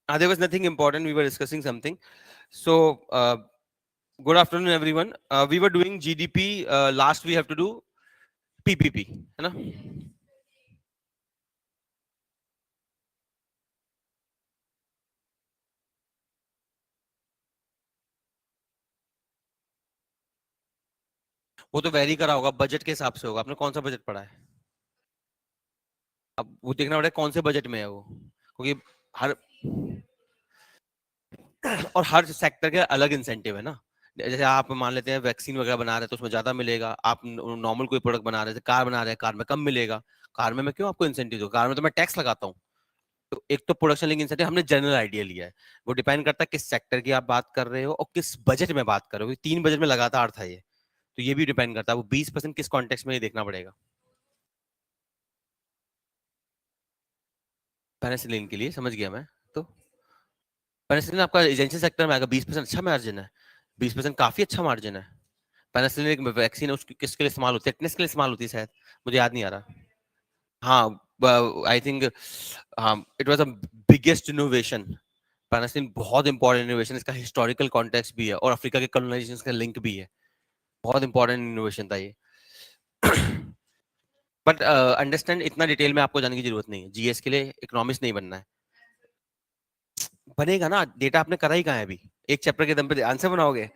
There was nothing important. We were discussing something. So, good afternoon, everyone. We were doing GDP. Last we have to do PPP, है ना? वो तो very करा होगा, budget के हिसाब से होगा. आपने कौन सा बजट पढ़ा है? अब वो देखना पड़ेगा कौन से बजट में है वो, क्योंकि हर और हर सेक्टर के अलग इंसेंटिव है ना. जैसे आप मान लेते हैं वैक्सीन वगैरह बना रहे हैं तो उसमें ज्यादा मिलेगा. आप नॉर्मल कोई प्रोडक्ट बना रहे थे, कार बना रहे हैं, कार में कम मिलेगा. कार में मैं क्यों आपको इंसेंटिव दूं? कार में तो मैं टैक्स लगाता हूँ. तो एक तो प्रोडक्शन लिंक इंसेंटिव हमने जनरल आइडिया लिया है. वो डिपेंड करता है किस सेक्टर की आप बात कर रहे हो और किस बजट में बात कर रहे हो. 3 बजट में लगातार था ये. तो ये भी डिपेंड करता है वो 20% किस कॉन्टेक्स्ट में, ये देखना पड़ेगा. पेनिसिलिन के लिए समझ गया मैं. तो पेनिसिलिन आपका एजेंसी सेक्टर में आएगा. 20% अच्छा मार्जिन है. 20% काफी अच्छा मार्जिन है. पेनिसिलिन एक वैक्सीन है, उसकी किसके लिए इस्तेमाल होती है? टेटनस के लिए इस्तेमाल होती है शायद, मुझे याद नहीं आ रहा. हाँ, आई थिंक. हाँ, it was a biggest innovation. Penicillin बहुत इंपॉर्टेंट इनोवेशन. इसका हिस्टोरिकल कॉन्टेक्स्ट भी है और अफ्रीका के कॉलोनाइजेशन का लिंक भी है. बहुत इंपॉर्टेंट इनोवेशन था ये. बट अंडरस्टैंड, इतना डिटेल में आपको जाने की जरूरत नहीं है. जीएस के लिए इकोनॉमिक्स नहीं बनना है. बनेगा ना. डेटा आपने करा ही कहाँ है अभी? एक चैप्टर के दम पे आंसर बनाओगे?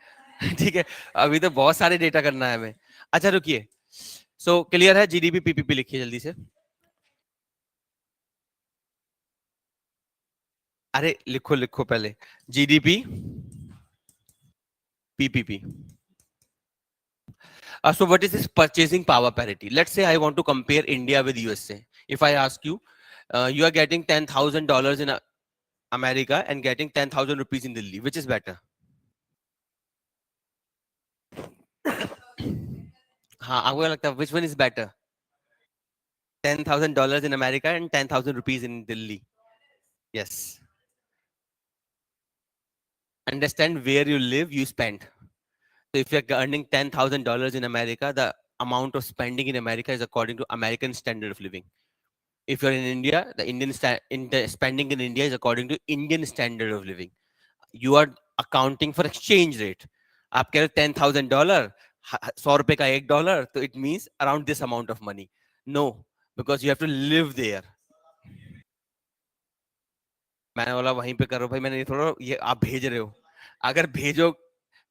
ठीक है. अभी तो बहुत सारे डेटा करना है हमें. अच्छा रुकिए. सो क्लियर है? जीडीपी पीपीपी लिखिए जल्दी से. अरे लिखो लिखो पहले. GDP PPP. So what is this purchasing power parity? Let's say I want to compare India with USA. If I ask you, you are getting $10,000 in America and getting 10,000 rupees in Delhi, which is better? हाँ, आपको क्या लगता है which one is better? $10,000 in America and 10,000 rupees in Delhi. Yes. Understand where you live, you spend. So if you're earning $10,000 in America, the amount of spending in America is according to American standard of living. If you're in India, the spending in India is according to Indian standard of living. You are accounting for exchange rate. आप कह रहे हो $10,000, $100 का $1, तो it means around this amount of money. No, because you have to live there. मैंने बोला वहीं पे करो भाई. मैंने ये थोड़ा ये आप भेज रहे हो. अगर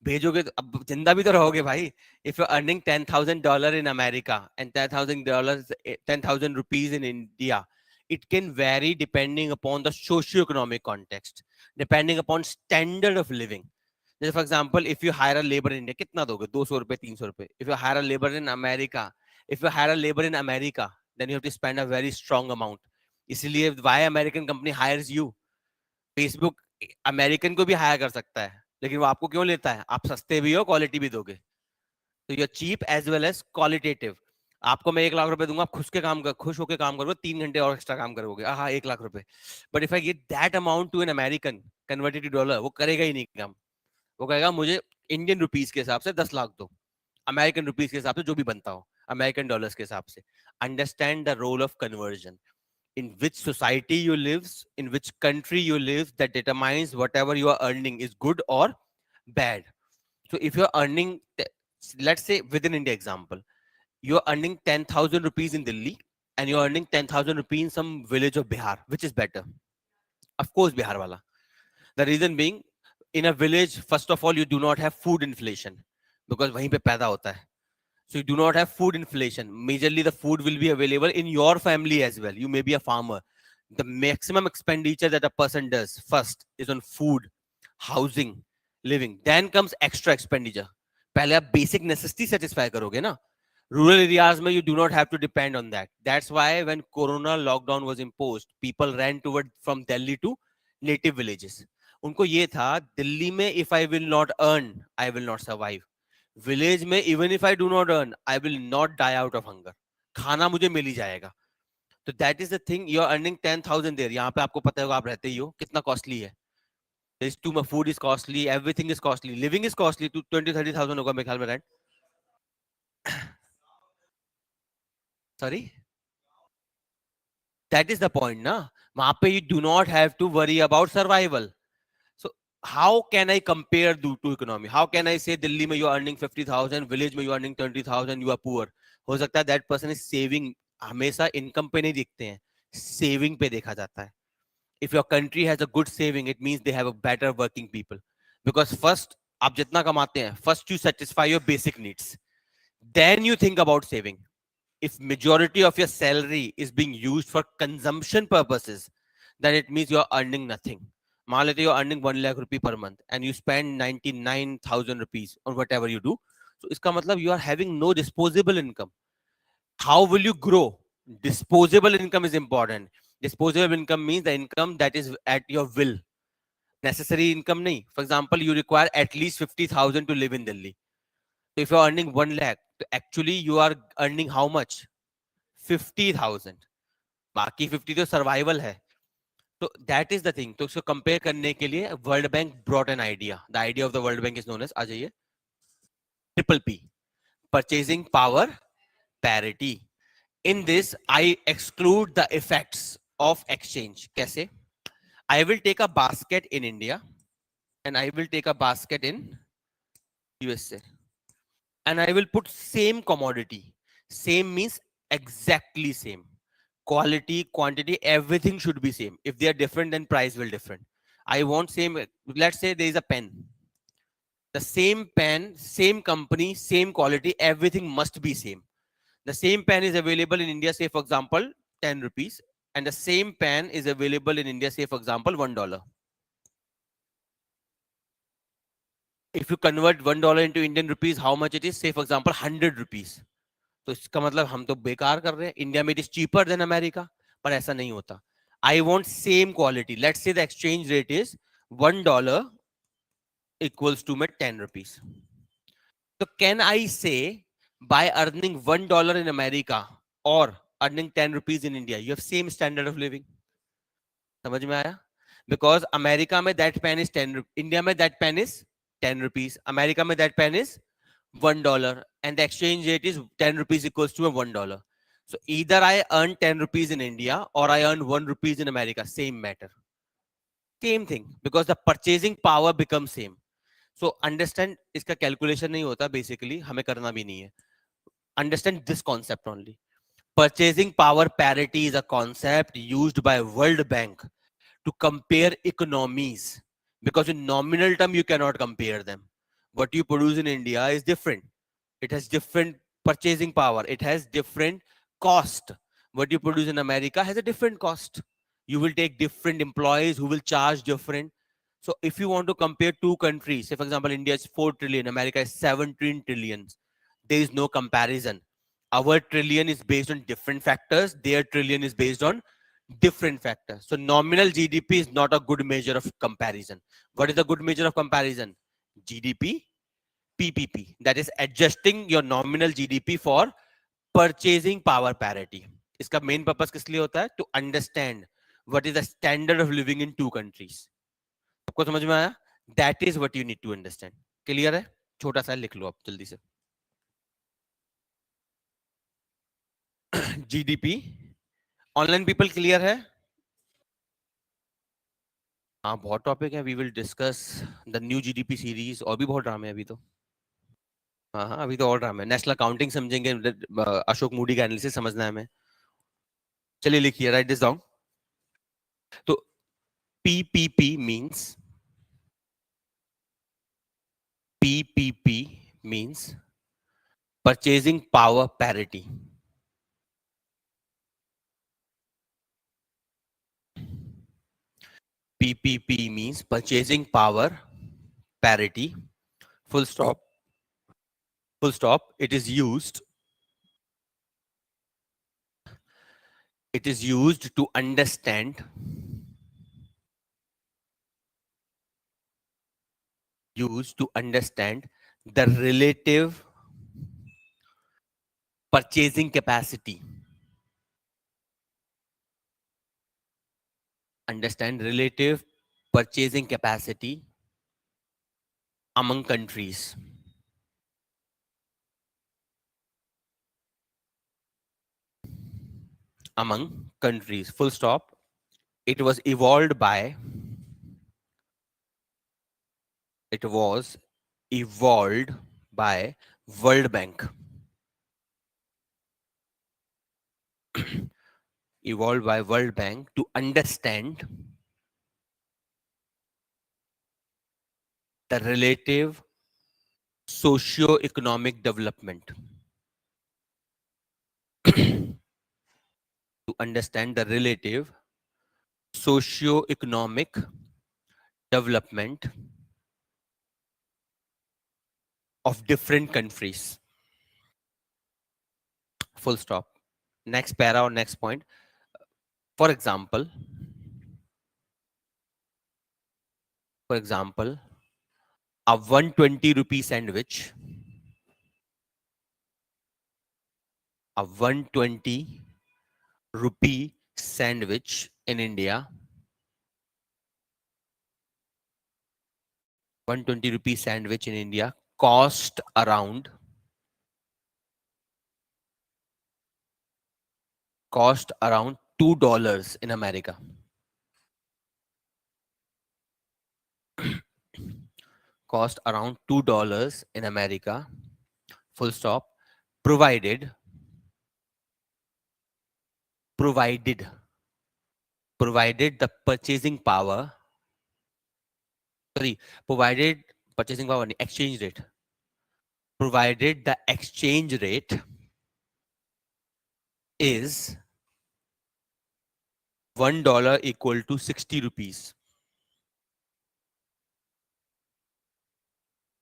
भेजोगे तो अब जिंदा भी तो रहोगे भाई. If you're earning $10,000 in America and $10,000, 10,000 rupees in India, it can vary depending upon the socio-economic context, depending upon standard of living. जैसे for example, if you hire a labour in India, कितना दोगे? 200 रुपए, 300 रुपए. If you hire a labour in America, if you hire a labour in America, then you have to spend a very strong amount. इसलिए why American company hires you. Facebook American को भी higher कर सकता है, लेकिन वो आपको क्यों लेता है? आप सस्ते भी हो, क्वालिटी भी दोगे. तो you cheap as well as qualitative. आपको मैं 1 लाख रुपए दूंगा, आप खुश होकर काम करोगे, 3 घंटे और एक्स्ट्रा काम करोगे, हाँ 1 लाख रुपए. But if I get that amount to an American converted to dollar, वो करेगा ही नहीं काम. वो कहेगा मुझे इंडियन रुपीज के हिसाब से 10 लाख दो. अमेरिकन रुपीज के हिसाब से जो भी बनता हो, अमेरिकन डॉलर्स के हिसाब से. Understand the role of conversion. In which society you live, in which country you live, that determines whatever you are earning is good or bad. So if you're earning, let's say within India example, you're earning 10,000 rupees in Delhi and you're earning 10,000 rupees in some village of Bihar, which is better? Of course Bihar wala. The reason being, in a village, first of all, you do not have food inflation because wahin pe paida hota hai. So you do not have food inflation. Majorly the food will be available in your family as well. You may be a farmer. The maximum expenditure that a person does first is on food, housing, living. Then comes extra expenditure. पहले आप basic necessity satisfy करोगे ना. Rural areas में you do not have to depend on that. That's why when Corona lockdown was imposed, people ran toward from Delhi to native villages. उनको ये था, दिल्ली में if I will not earn, I will not survive. Village में even if I do not earn, I will not die out of hunger. खाना मुझे मिल ही जाएगा. तो that is the thing. You are earning 10,000 there. यहाँ पे आपको पता होगा, आप रहते ही हो, कितना कॉस्टली है. Is too much. Food is costly, everything is costly, living is costly. 20-30,000 होगा मेरे ख्याल में rent. Sorry. That is the point, na? वहां पे you do not have to worry about survival. So how can I compare the two economy? How can I say Delhi में you are earning 50,000, village में you are earning 20,000, you are poor? हो सकता है that person is saving. हमेशा income पे नहीं दिखते हैं, saving पे देखा जाता है. If your country has a good saving, it means they have a better working people. Because first, आप जितना कमाते हैं, first you satisfy your basic needs. Then you think about saving. If majority of your salary is being used for consumption purposes, then it means you're earning nothing. मान लेते you're earning 1 lakh rupee per month and you spend 99,000 rupees on whatever you do. So इसका मतलब you are having no disposable income. How will you grow? Disposable income is important. Disposable income means the income that is at your will. Necessary income nahi. For example, you require at least 50,000 to live in Delhi. So if you're earning 1 lakh, actually you are earning how much? 50,000. बाकी 50 तो survival है. So that is the thing. तो उसको compare करने के लिए world bank brought an idea. The idea of the World Bank is known as, आ जाइए, triple P, purchasing power parity. In this, I exclude the effects of exchange. कैसे? I will take a basket in India and I will take a basket in USA and I will put same commodity. Same means exactly same. Quality, quantity, everything should be same. If they are different, then price will different. I want same. Let's say there is a pen. The same pen, same company, same quality, everything must be same. The same pen is available in India, say for example, 10 rupees, and the same pen is available in India, say for example, $1. If you convert $1 into Indian rupees, how much it is? Say for example, 100 rupees. तो इसका मतलब हम तो बेकार कर रहे हैं. India में it is cheaper than America, पर ऐसा नहीं होता. I want same quality. Let's say the exchange rate is $1 equals to my 10 rupees. So can I say by earning $1 in America or earning 10 rupees in India, you have same standard of living? समझ में आया? Because America में that pen is 10 rupees, India में that pen is 10 rupees, America में that pen is $1, and the exchange rate is 10 rupees equals to a $1. So either I earn 10 rupees in India or I earn 1 rupees in America, same matter. Same thing, because the purchasing power becomes same. So understand, इसका calculation नहीं होता basically, हमें करना भी नहीं है. Understand this concept only. Purchasing power parity is a concept used by World Bank to compare economies, because in nominal term you cannot compare them. What you produce in India is different. It has different purchasing power. It has different cost. What you produce in America has a different cost. You will take different employees who will charge different. So if you want to compare two countries, say for example, India is 4 trillion, America is 17 trillion. There is no comparison. Our trillion is based on different factors. Their trillion is based on different factors. So nominal GDP is not a good measure of comparison. What is a good measure of comparison? GDP, PPP. That is adjusting your nominal GDP for purchasing power parity. इसका main purpose किस लिए होता है? To understand what is the standard of living in two countries. आपको समझ में आया? That is what you need to understand. Clear है? छोटा सा लिख लो आप जल्दी से. GDP. ऑनलाइन पीपल क्लियर है? हाँ बहुत टॉपिक है. We will discuss the new GDP series. और भी बहुत ड्रामे हैं अभी तो. हाँ हाँ अभी तो और ड्रामे. नेशनल अकाउंटिंग समझेंगे, अशोक मूडी का एनालिसिस समझना है हमें. चलिए लिखिए, राइट दिस डाउन. तो PPP means purchasing power parity. PPP means purchasing power parity. Full stop. Full stop. It is used to understand the relative purchasing capacity. Understand relative purchasing capacity among countries. Among countries, full stop. It was evolved by World Bank. Evolved by World Bank to understand the relative socio-economic development. To understand the relative socio-economic development of different countries. Full stop. Next para or next point. For example, a 120 rupee sandwich, a 120 rupee sandwich in India, 120 rupee sandwich in India cost around $2 in America. Cost around $2 in America. Full stop. Provided the purchasing power, provided purchasing power, exchange rate, provided the exchange rate is $1 equal to 60 rupees.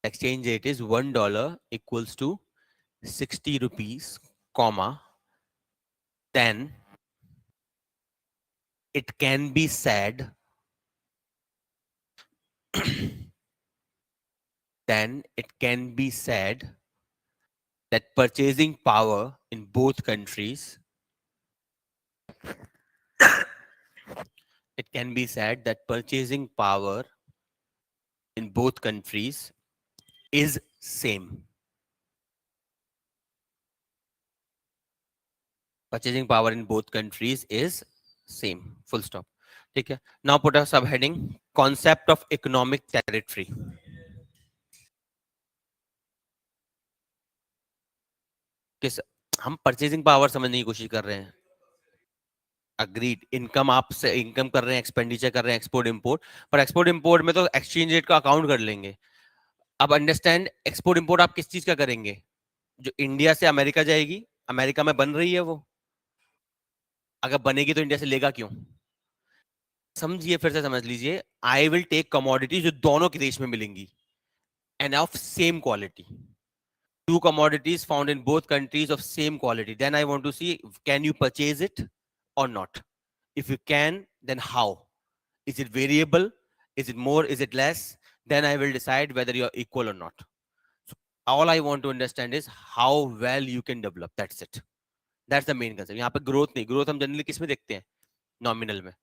Exchange rate is $1 equals to 60 rupees, comma, then it can be said that purchasing power in both countries is same. Purchasing power in both countries is same. Full stop. Okay. Now put a subheading: concept of economic territory. किस हम purchasing power समझने की कोशिश कर रहे हैं. Agreed. Income आप से इनकम कर रहे हैं, एक्सपेंडिचर कर रहे हैं, एक्सपोर्ट इंपोर्ट. पर एक्सपोर्ट इंपोर्ट में तो एक्सचेंज रेट का अकाउंट कर लेंगे. अब अंडरस्टैंड, एक्सपोर्ट इंपोर्ट आप किस चीज का करेंगे? जो इंडिया से अमेरिका जाएगी, अमेरिका में बन रही है वो. अगर बनेगी तो इंडिया से लेगा क्यों? समझिए, फिर से समझ लीजिए. आई विल टेक कमोडिटी जो दोनों के देश में मिलेंगी end of same quality. Two commodities found in both countries of same quality. Then I want to see, can you purchase it or not? If you can, then how? Is it variable? Is it more? Is it less? Then I will decide whether you're equal or not. So all I want to understand is how well you can develop. That's it. That's the main concept. यहाँ पे growth नहीं. Growth हम generally किस में देखते हैं? Nominal में.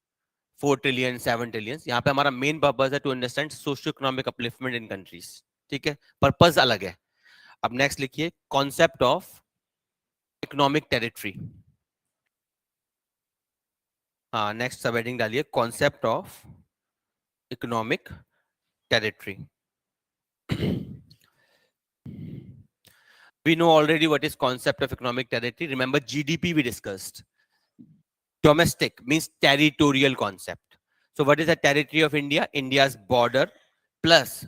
4 trillion, 7 trillion. यहाँ पे हमारा main purpose है to understand socio-economic upliftment in countries. ठीक है? Purpose अलग है. अब नेक्स्ट लिखिए कॉन्सेप्ट ऑफ इकोनॉमिक टेरिटरी. हाँ, नेक्स्ट सबहेडिंग डालिए concept of economic territory. We know already what is concept of economic territory. Remember GDP we discussed. Domestic means territorial concept. So what is the territory of India? India's border plus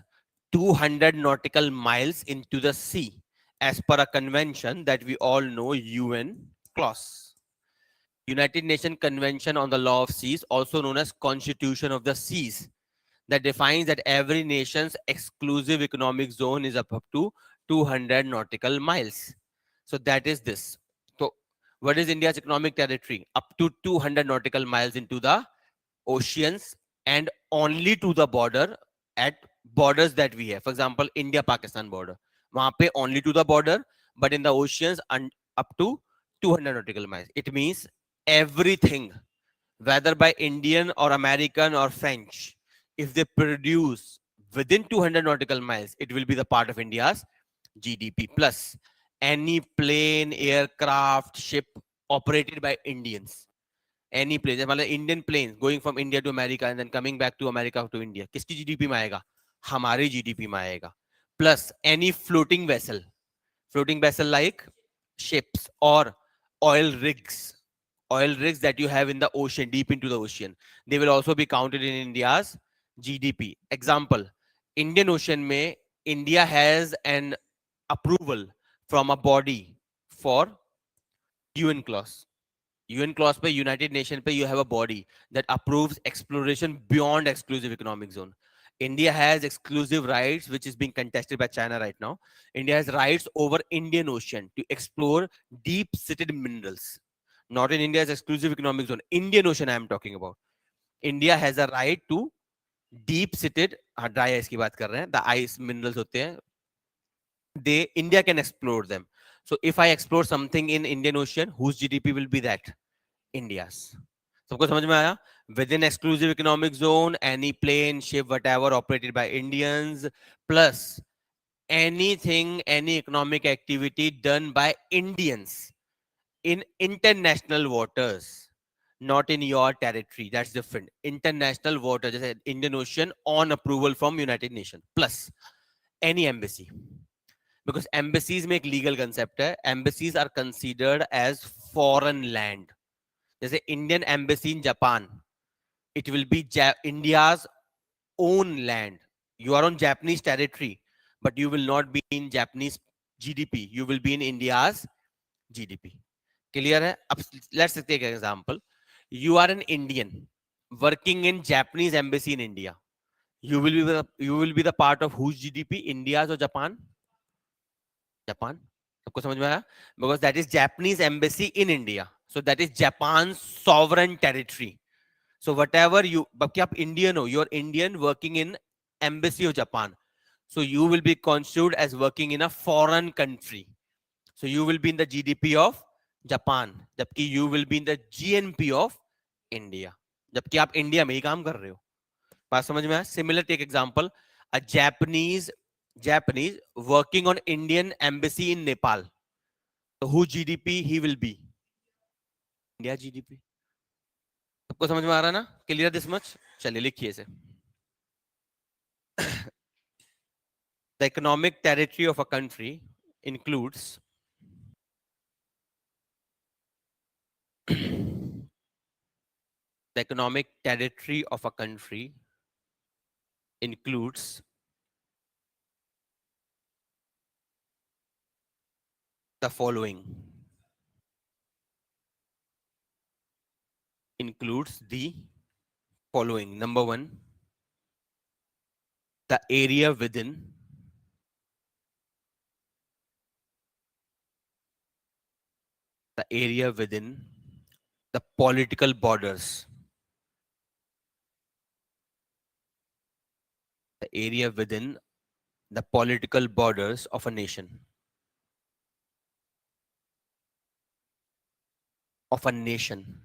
200 nautical miles into the sea, as per a convention that we all know, UN clause. United Nations Convention on the Law of Seas, also known as Constitution of the Seas, that defines that every nation's exclusive economic zone is up to 200 nautical miles. So that is this. So what is India's economic territory? Up to 200 nautical miles into the oceans and only to the border, at borders that we have. For example, India-Pakistan border. वहाँ पे only to the border, but in the oceans and up to 200 nautical miles. It means everything, whether by Indian or American or French, if they produce within 200 nautical miles, it will be the part of India's GDP. Plus, any plane, aircraft, ship operated by Indians, any plane, मतलब Indian plane going from India to America and then coming back to America to India, किसकी GDP में आएगा? हमारी GDP में आएगा. Plus any floating vessel like ships or oil rigs, oil rigs that you have in the ocean, deep into the ocean, they will also be counted in India's GDP. Example, Indian Ocean में India has an approval from a body for UN clause. UN clause पे, United Nation पे, you have a body that approves exploration beyond exclusive economic zone. India has exclusive rights, which is being contested by China right now. India has rights over Indian Ocean to explore deep-seated minerals. Not in India's exclusive economic zone. Indian Ocean I am talking about. India has a right to deep-seated, dry ice की बात कर रहे हैं, the ice minerals होते हैं, India can explore them. So if I explore something in Indian Ocean, whose GDP will be that? India's. सबको समझ में आया? Within exclusive economic zone, any plane, ship, whatever operated by Indians, plus anything, any economic activity done by Indians in international waters, not in your territory. That's different. International waters, जैसे Indian Ocean, on approval from United Nations, plus any embassy. Because embassies में एक legal concept है. Embassies are considered as foreign land. जैसे Indian embassy in Japan, it will be India's own land. You are on Japanese territory, but you will not be in Japanese GDP. You will be in India's GDP. Clear hai? Let's take an example. You are an Indian working in Japanese embassy in India. You will be the part of whose GDP? India's or Japan? Japan. सबको समझ में आया? Because that is Japanese embassy in India. So that is Japan's sovereign territory. So whatever you, but आप Indian हो, you're Indian working in embassy of Japan. So you will be considered as working in a foreign country. So you will be in the GDP of Japan, जबकि you will be in the GNP of India. जबकि आप India में ही काम कर रहे हो. बात समझ में आया? Similar, take example, a Japanese working on Indian embassy in Nepal. So whose GDP he will be? India GDP. सबको समझ में आ रहा ना? Clear this much? चलिए लिखिए इसे. The economic territory of a country includes the economic territory of a country includes the following. Includes the following. Number one, the area within the political borders. The area within the political borders of a nation. Of a nation.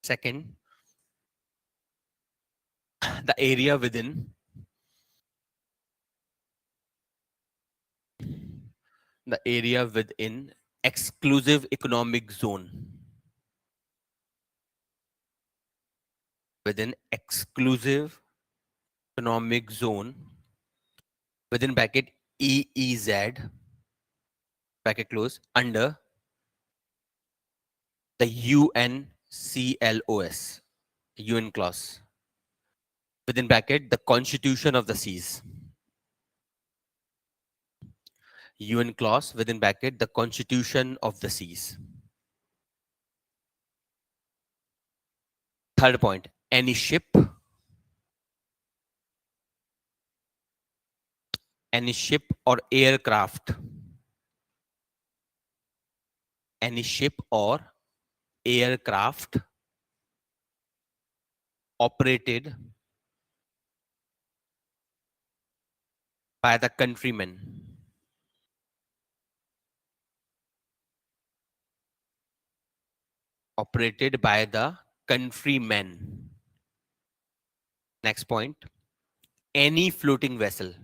Second, the area within exclusive economic zone. Within exclusive economic zone, within bracket EEZ, bracket close, under the UNCLOS, UN clause, within bracket the Constitution of the Seas. UN clause, within bracket the Constitution of the Seas. Third point, any ship or aircraft, operated by the countrymen, Next point, any floating vessel,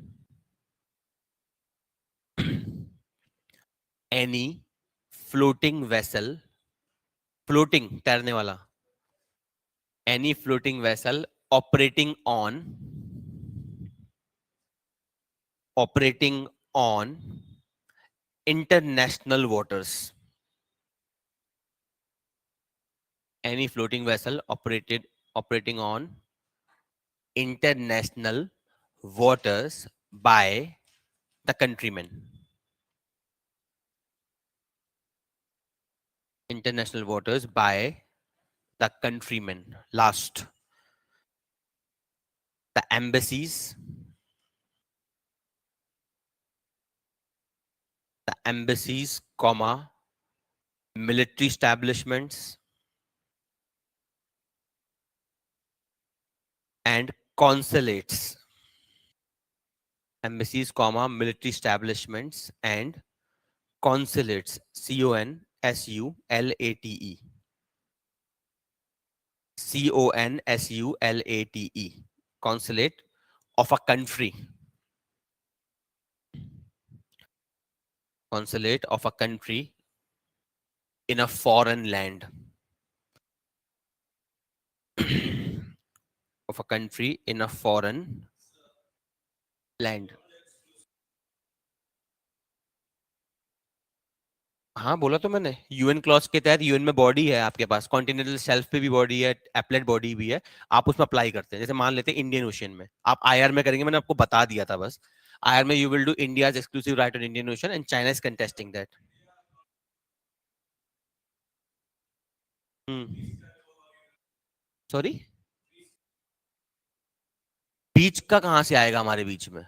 floating vessel, floating तैरने वाला, any floating vessel operating on, operating on international waters, any floating vessel operating on international waters by the countrymen, international waters by the countrymen. Last, the embassies, comma, military establishments and consulates, embassies comma military establishments and consulates, consulate, consulate, consulate of a country, consulate of a country in a foreign land, of a country in a foreign land. हाँ बोला तो मैंने, UN clause के तहत UN में body है आपके पास, continental shelf पे भी बॉडी है, एप्लेट बॉडी भी है, आप उसमें अप्लाई करते हैं। जैसे मान लेते हैं इंडियन ओशियन में आप आईआर में करेंगे, मैंने आपको बता दिया था बस, आईआर में you will do India's exclusive right on Indian Ocean and China is contesting that. Sorry, बीच का कहां से आएगा हमारे बीच में?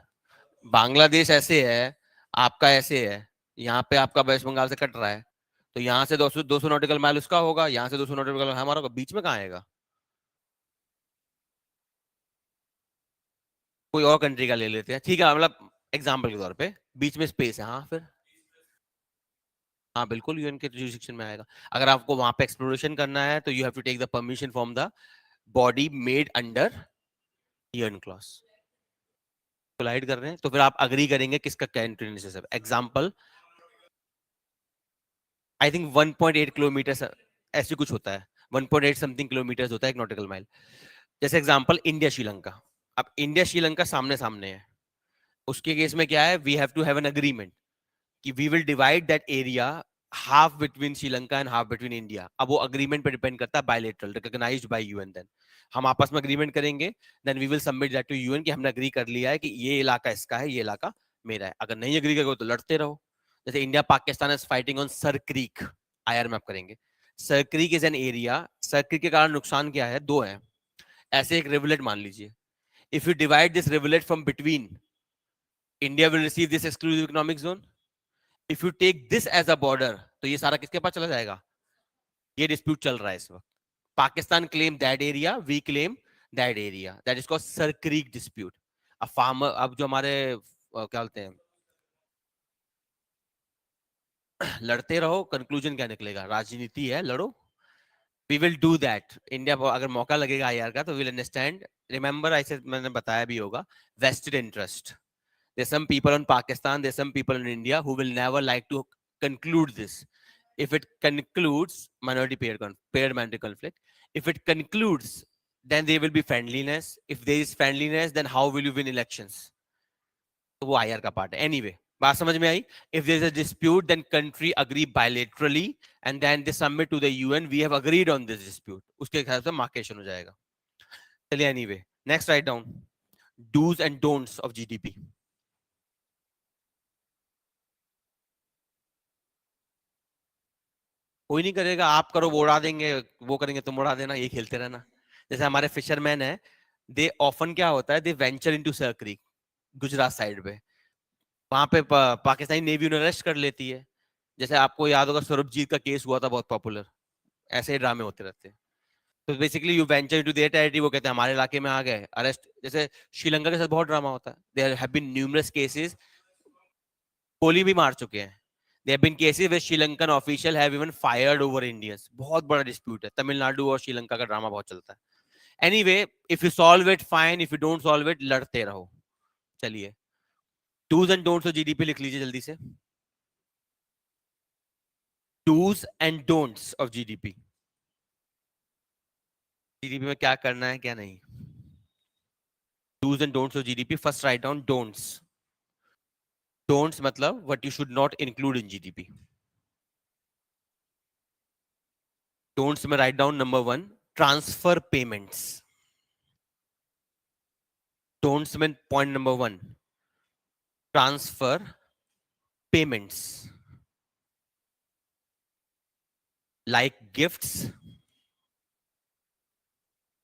बांग्लादेश ऐसे है, आपका ऐसे है, यहाँ पे आपका वेस्ट बंगाल से कट रहा है, तो यहाँ से 200 नॉटिकल माइल उसका होगा, यहाँ से 200 नॉटिकल माइल हमारा होगा, बीच में कहाँ आएगा? कोई और कंट्री का ले लेते हैं, ठीक है, मतलब एग्जाम्पल के तौर पे बीच में स्पेस है, हाँ फिर हाँ बिल्कुल यूएन के जुरिसडिक्शन में आएगा। अगर आपको वहां पे एक्सप्लोरेशन करना है तो you have to take the permission from the body made under UN clause. Collide कर रहे हैं तो फिर आप अग्री करेंगे किसका country, example I think 1.8 kilometre ऐसे कुछ होता है, 1.8 समथिंग किलोमीटर होता है एक नॉटिकल माइल। जैसे एग्जांपल इंडिया श्रीलंका, अब इंडिया श्रीलंका सामने सामने है, उसके केस में क्या है, we have to have an agreement कि we will divide that area half between Sri Lanka and half between India. अब वो अग्रीमेंट पे डिपेंड करता है, bilateral recognised bye UN, then हम आपस में अग्रीमेंट करेंगे, then we will submit that to UN कि हमने अग्री कर लिया है कि ये इलाका इसका है, ये इलाका मेरा है। अगर नहीं अग्री करोगे तो लड़ते रहो। जैसे India Pakistan is fighting on sir creek, IR में आप करेंगे, sir creek is an area, sir creek के कारण नुकसान क्या है, दो है। ऐसे एक रिवलेट मान लीजिए, if you divide this rivulet from between, India will receive this exclusive economic zone, if you take this as a border तो ये सारा किसके पास चला जाएगा? ये डिस्प्यूट चल रहा है इस वक्त, Pakistan claim that area, we claim that area, that is called Sir Creek dispute. अब फार्मर, अब जो हमारे क्या बोलते हैं, लड़ते रहो, कंक्लूजन क्या निकलेगा, राजनीति है, लड़ो। We will do that, India को अगर मौका लगेगा आईआर का तो विल अंडरस्टैंड, रिमेंबर ऐसे मैंने बताया भी होगा, vested interest, there's some people in Pakistan, there's some people in India who will never like to conclude this. If it concludes minority paired minority conflict, if it concludes, then there will be friendliness. If there is friendliness, then how will you win elections? तो वो IR का part है। Anyway, बात समझ में आई? If there is a dispute, then country agree bilaterally and then they submit to the UN. We have agreed on this dispute. उसके हिसाब से मार्केशन हो जाएगा। चलिए anyway, next write down do's and don'ts of GDP. कोई नहीं करेगा, आप करो वो उड़ा देंगे, वो करेंगे तुम उड़ा देना, ये खेलते रहना। जैसे हमारे फिशरमैन है, दे ऑफन क्या होता है, they venture into Sir Creek, Gujarat side पे, वहां पे पाकिस्तानी नेवी उन्हें अरेस्ट कर लेती है। जैसे आपको याद होगा स्वरूपजीत का केस हुआ था बहुत पॉपुलर, ऐसे ही ड्रामे होते रहते हैं। तो basically you venture into their territory, वो कहते हैं हमारे इलाके में आ गए, अरेस्ट। जैसे श्रीलंका के साथ बहुत ड्रामा होता है, there have been numerous cases, गोली भी मार चुके हैं। There have been cases where Sri Lankan official have even fired over Indians. बहुत बड़ा डिस्प्यूट है, तमिलनाडु और श्रीलंका का ड्रामा बहुत चलता है। Anyway, if you solve it fine, if you don't solve it लड़ते रहो। चलिए, do's and don'ts of GDP लिख लीजिए जल्दी से। Dos and don'ts of GDP. GDP में क्या करना है क्या नहीं। Dos and don'ts of GDP, first write down don'ts. Don'ts मतलब what you should not include in GDP. Don'ts में write down number 1, transfer payments. Don'ts में point number 1, transfer payments like gifts,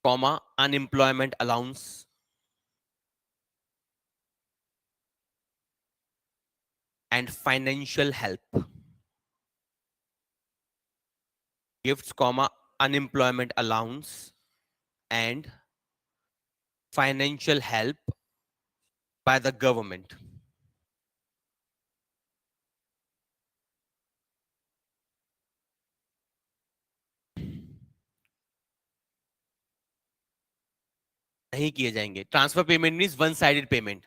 comma, unemployment allowance, and financial help. Gifts, comma, unemployment allowance, and financial help by the government. नहीं किए जाएंगे. Transfer payment means one-sided payment.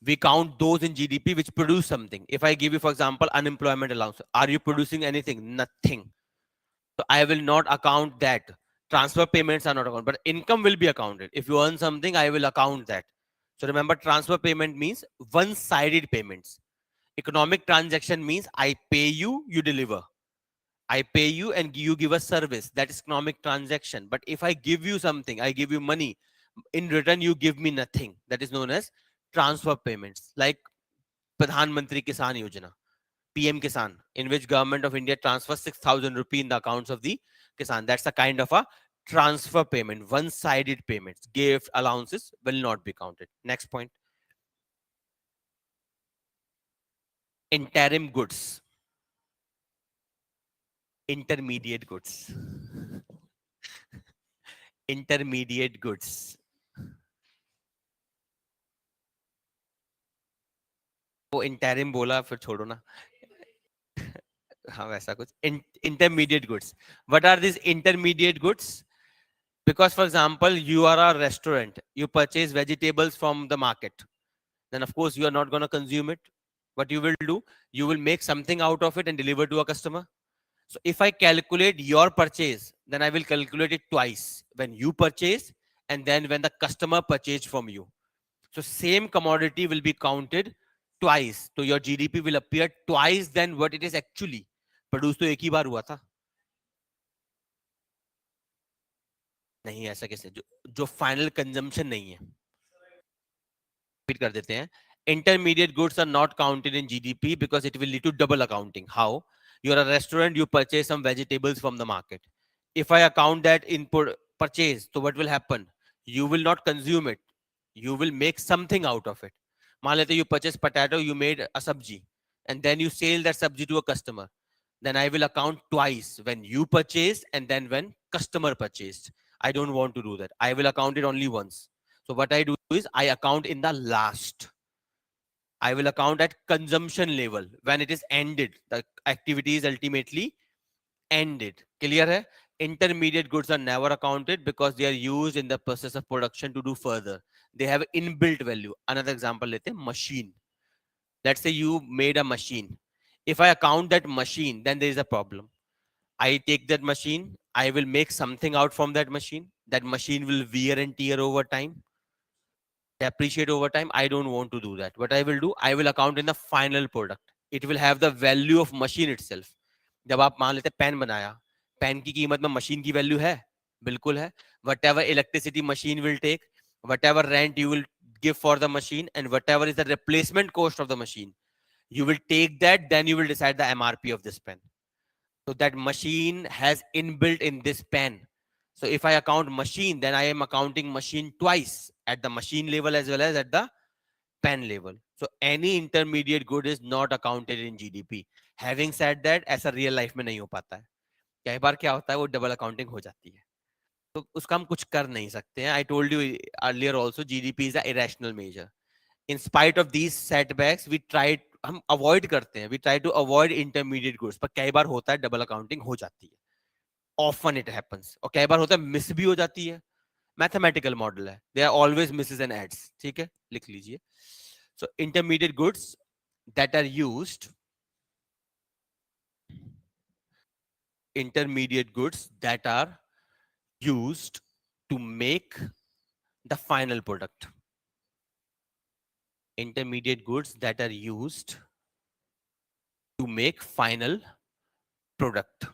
We count those in GDP which produce something. If I give you, for example, unemployment allowance, are you producing anything? Nothing. So I will not account that. Transfer payments are not accounted, but income will be accounted. If you earn something, I will account that. So remember, transfer payment means one-sided payments. Economic transaction means I pay you, you deliver. I pay you and you give a service. That is economic transaction. But if I give you something, I give you money, in return you give me nothing. That is known as transfer payments. Like Pradhan Mantri Kisan Yojana, PM Kisan, in which government of India transfers 6,000 rupee in the accounts of the Kisan. That's a kind of a transfer payment, one-sided payments. Gift allowances will not be counted. Next point. Interim goods. Intermediate goods. Intermediate goods. वो interim बोला फिर छोड़ो ना. हाँ वैसा कुछ. Intermediate goods. What are these intermediate goods? Because for example, you are a restaurant, you purchase vegetables from the market, then of course you are not going to consume it. What you will do, you will make something out of it and deliver to a customer. So if I calculate your purchase, then I will calculate it twice, when you purchase and then when the customer purchased from you. So same commodity will be counted twice. So your GDP will appear twice than what it is actually. Produce तो एक ही बार हुआ था. नहीं ऐसा कैसे, जो final consumption नहीं है. रिपीट कर देते हैं. Intermediate goods are not counted in GDP because it will lead to double accounting. How? You're a restaurant, you purchase some vegetables from the market. If I account that input purchase, so what will happen? You will not consume it. You will make something out of it. मान लेते you purchase potato, you made a sabji, and then you sell that sabji to a customer. Then I will account twice, when you purchased and then when customer purchased. I don't want to do that. I will account it only once. So what I do is I account in the last. I will account at consumption level when it is ended. The activity is ultimately ended. Clear hai? Intermediate goods are never accounted because they are used in the process of production to do further. They have inbuilt value. Another example, lete machine. Let's say you made a machine. If I account that machine, then there is a problem. I take that machine, I will make something out from that machine. That machine will wear and tear over time, depreciate over time. I don't want to do that. What I will do, I will account in the final product. It will have the value of machine itself. जब आप मान लेते pen बनाया, pen की कीमत में machine की value है, बिल्कुल है. Whatever electricity machine will take, whatever rent you will give for the machine, and whatever is the replacement cost of the machine, you will take that, then you will decide the MRP of this pen. So that machine has inbuilt in this pen. So if I account machine, then I am accounting machine twice, at the machine level as well as at the pen level. So any intermediate good is not accounted in GDP. Having said that, ऐसा real life में नहीं हो पाता है. कई बार क्या होता है, वो डबल अकाउंटिंग हो जाती है, तो उसका हम कुछ कर नहीं सकते हैं. I told you earlier also, GDP is a irrational measure. In spite of these setbacks, we tried, हम अवॉइड करते हैं, we try to avoid intermediate goods, पर कई बार होता है डबल अकाउंटिंग हो जाती है. Often it happens. और कई बार होता है मिस भी हो जाती है. मैथमेटिकल मॉडल है, they are always misses and aids. ठीक है, लिख लीजिए. So intermediate goods that are used intermediate goods that are used to make the final product. Intermediate goods that are used to make final product.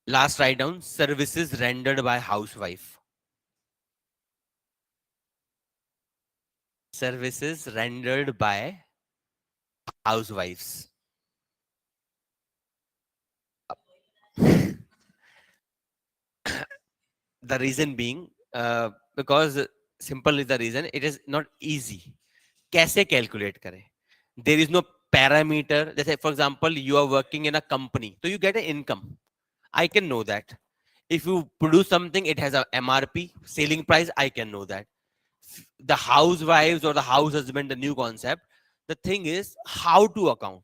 Last write down, services rendered by housewife. Services rendered by housewives. The reason being, because simple is the reason, it is not easy. कैसे calculate करें? There is no parameter. जैसे for example, you are working in a company, so you get an income. I can know that. If you produce something, it has a MRP, selling price, I can know that. The housewives or the house husband, the new concept. The thing is how to account.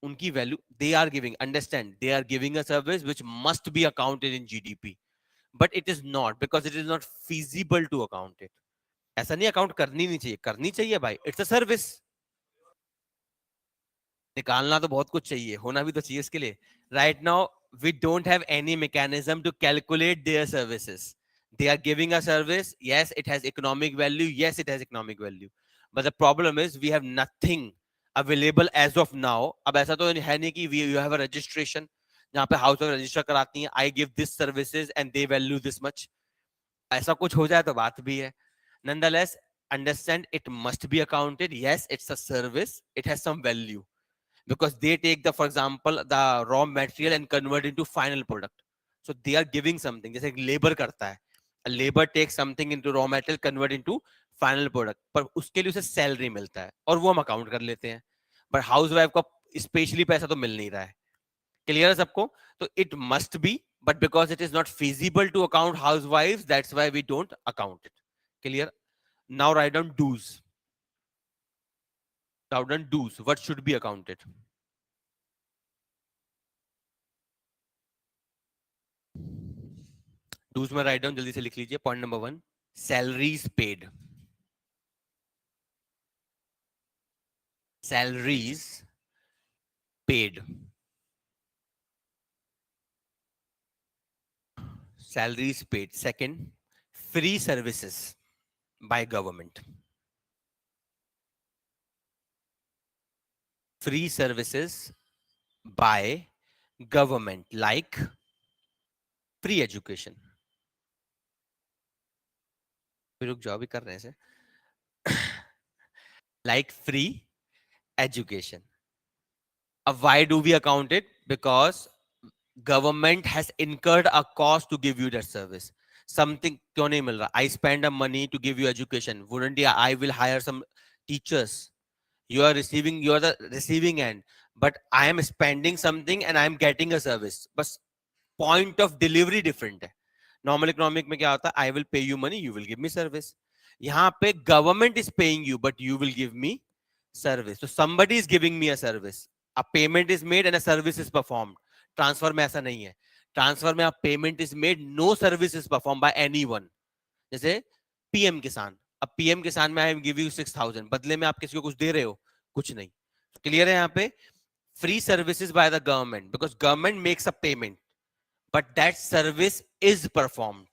Unki value, they are giving, understand, they are giving a service which must be accounted in GDP. But it is not, because it is not feasible to account it. ऐसा नहीं account करनी चाहिए भाई, it's a service. निकालना तो बहुत कुछ चाहिए, होना भी तो चाहिए इसके लिए. Right now we don't have any mechanism to calculate their services. They are giving a service, yes it has economic value, yes it has economic value, but the problem is we have nothing available as of now. अब ऐसा तो है नहीं कि you have a registration जहाँ पे house register कराती हैं, I give this services and they value this much. ऐसा कुछ हो जाए तो बात भी है. Nonetheless, understand it must be accounted. Yes, it's a service, it has some value, because they take the, for example, the raw material and convert into final product. So they are giving something, जैसे labor करता है, a labor takes something into raw material, convert into final product, पर उसके लिए उसे salary मिलता है और वो हम अकाउंट कर लेते हैं. बट हाउस वाइफ को स्पेशली पैसा तो मिल नहीं रहा है. क्लियर है सबको? तो it must be, but because it is not feasible to account housewives, that's why we don't account it. Clear? Now write down dues. Write down dues. What should be accounted? Dues में write down, जल्दी से लिख लीजिए. Point number 1, salaries paid. Salaries paid. Salaries paid. Second, free services by government. Free services by government, like free education. रुक जाओ, भी कर रहे हैं. Like free education. Why do we account it? Because government has incurred a cost to give you that service. Something क्यों नहीं मिल रहा? I spend a money to give you education. Wouldn't I will hire some teachers. You are the receiving end, but I am spending something and I am getting a service. But point of delivery different है. Normal economic में क्या होता है? I will pay you money, you will give me service. यहाँ पे government is paying you, but you will give me service. So somebody is giving me a service. A payment is made and a service is performed. Transfer में ऐसा नहीं है. Transfer में a payment is made, no service is performed by anyone. जैसे PM किसान. अब PM किसान में I give you 6,000. बदले में आप किसी को कुछ दे रहे हो? कुछ नहीं. Clear है यहाँ पे? Free services by the government, because government makes a payment, but that service is performed.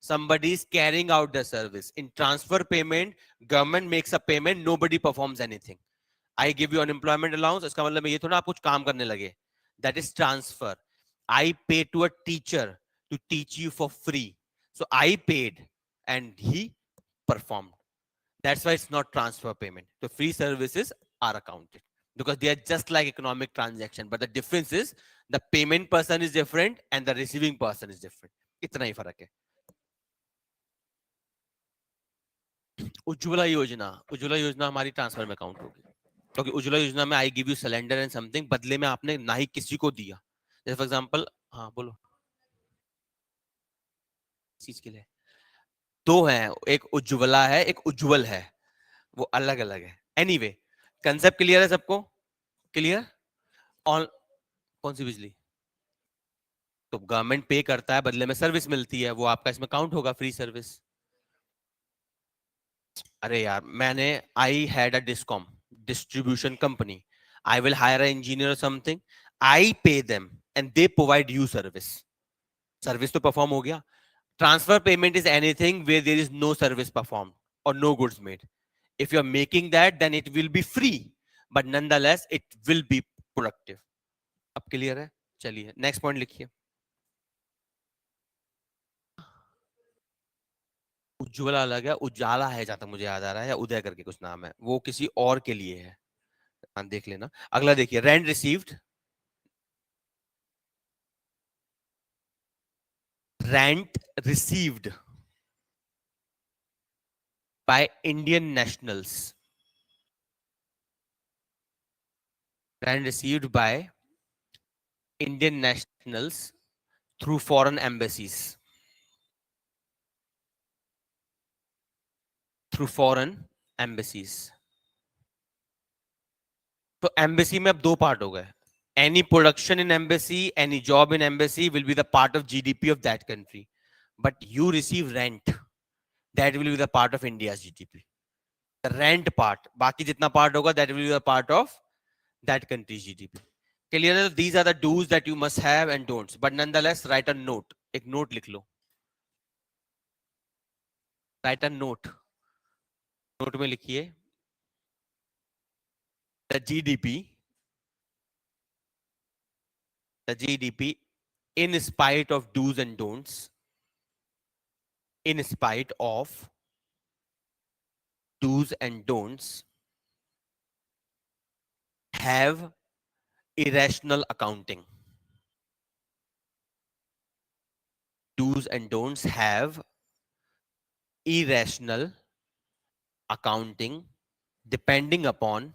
Somebody is carrying out the service. In transfer payment, government makes a payment, nobody performs anything. I give you unemployment allowance, इसका मतलब ये थोड़ा आप कुछ काम करने लगे. That is transfer. I pay to a teacher to teach you for free. So I paid and he performed. That's why it's not transfer payment. So free services are accounted because they are just like economic transaction. But the difference is the payment person is different and the receiving person is different. इतना ही फर्क है. उज्ज्वला योजना हमारी transfer में count होगी, क्योंकि उज्ज्वला योजना में I give you cylinder and something, बदले में आपने ना ही किसी को दिया. जैसे फॉर एग्जांपल, हाँ बोलो. चीज के लिए दो हैं, एक उज्ज्वला है, एक उज्जवल है, वो अलग अलग है. एनीवे, कंसेप्ट क्लियर है सबको? क्लियर? ऑन कौन सी बिजली? तो गवर्नमेंट पे करता है, बदले में सर्विस मिलती है, वो आपका इसमें काउंट होगा फ्री सर्विस. अरे यार, मैंने I had a discom distribution company, I will hire a engineer और something, I pay them, and they provide you service. Service to perform हो गया. Transfer payment is anything where there is no service performed or no goods made. If you're making that, then it will be free, but nonetheless, it will be productive. अब clear है? चलिए next point लिखिए. उज्ज्वला अलग है, उजाला है जहां तक मुझे याद आ रहा है, या उदय करके कुछ नाम है, वो किसी और के लिए है. देख लेना. अगला देखिए, rent received. Rent received by Indian nationals. Rent received by Indian nationals through foreign embassies. Through foreign embassies. तो embassy में अब दो पार्ट हो गए. Any production in embassy, any job in embassy will be the part of GDP of that country. But you receive rent. That will be the part of India's GDP. The rent part, बाकी जितना part होगा, that will be the part of that country's GDP. Clear? These are the do's that you must have and don'ts. But nonetheless, write a note. एक note लिख लो. Write a note. Note में लिखिए. The GDP in spite of do's and don'ts, in spite of do's and don'ts, have irrational accounting. Do's and don'ts have irrational accounting depending upon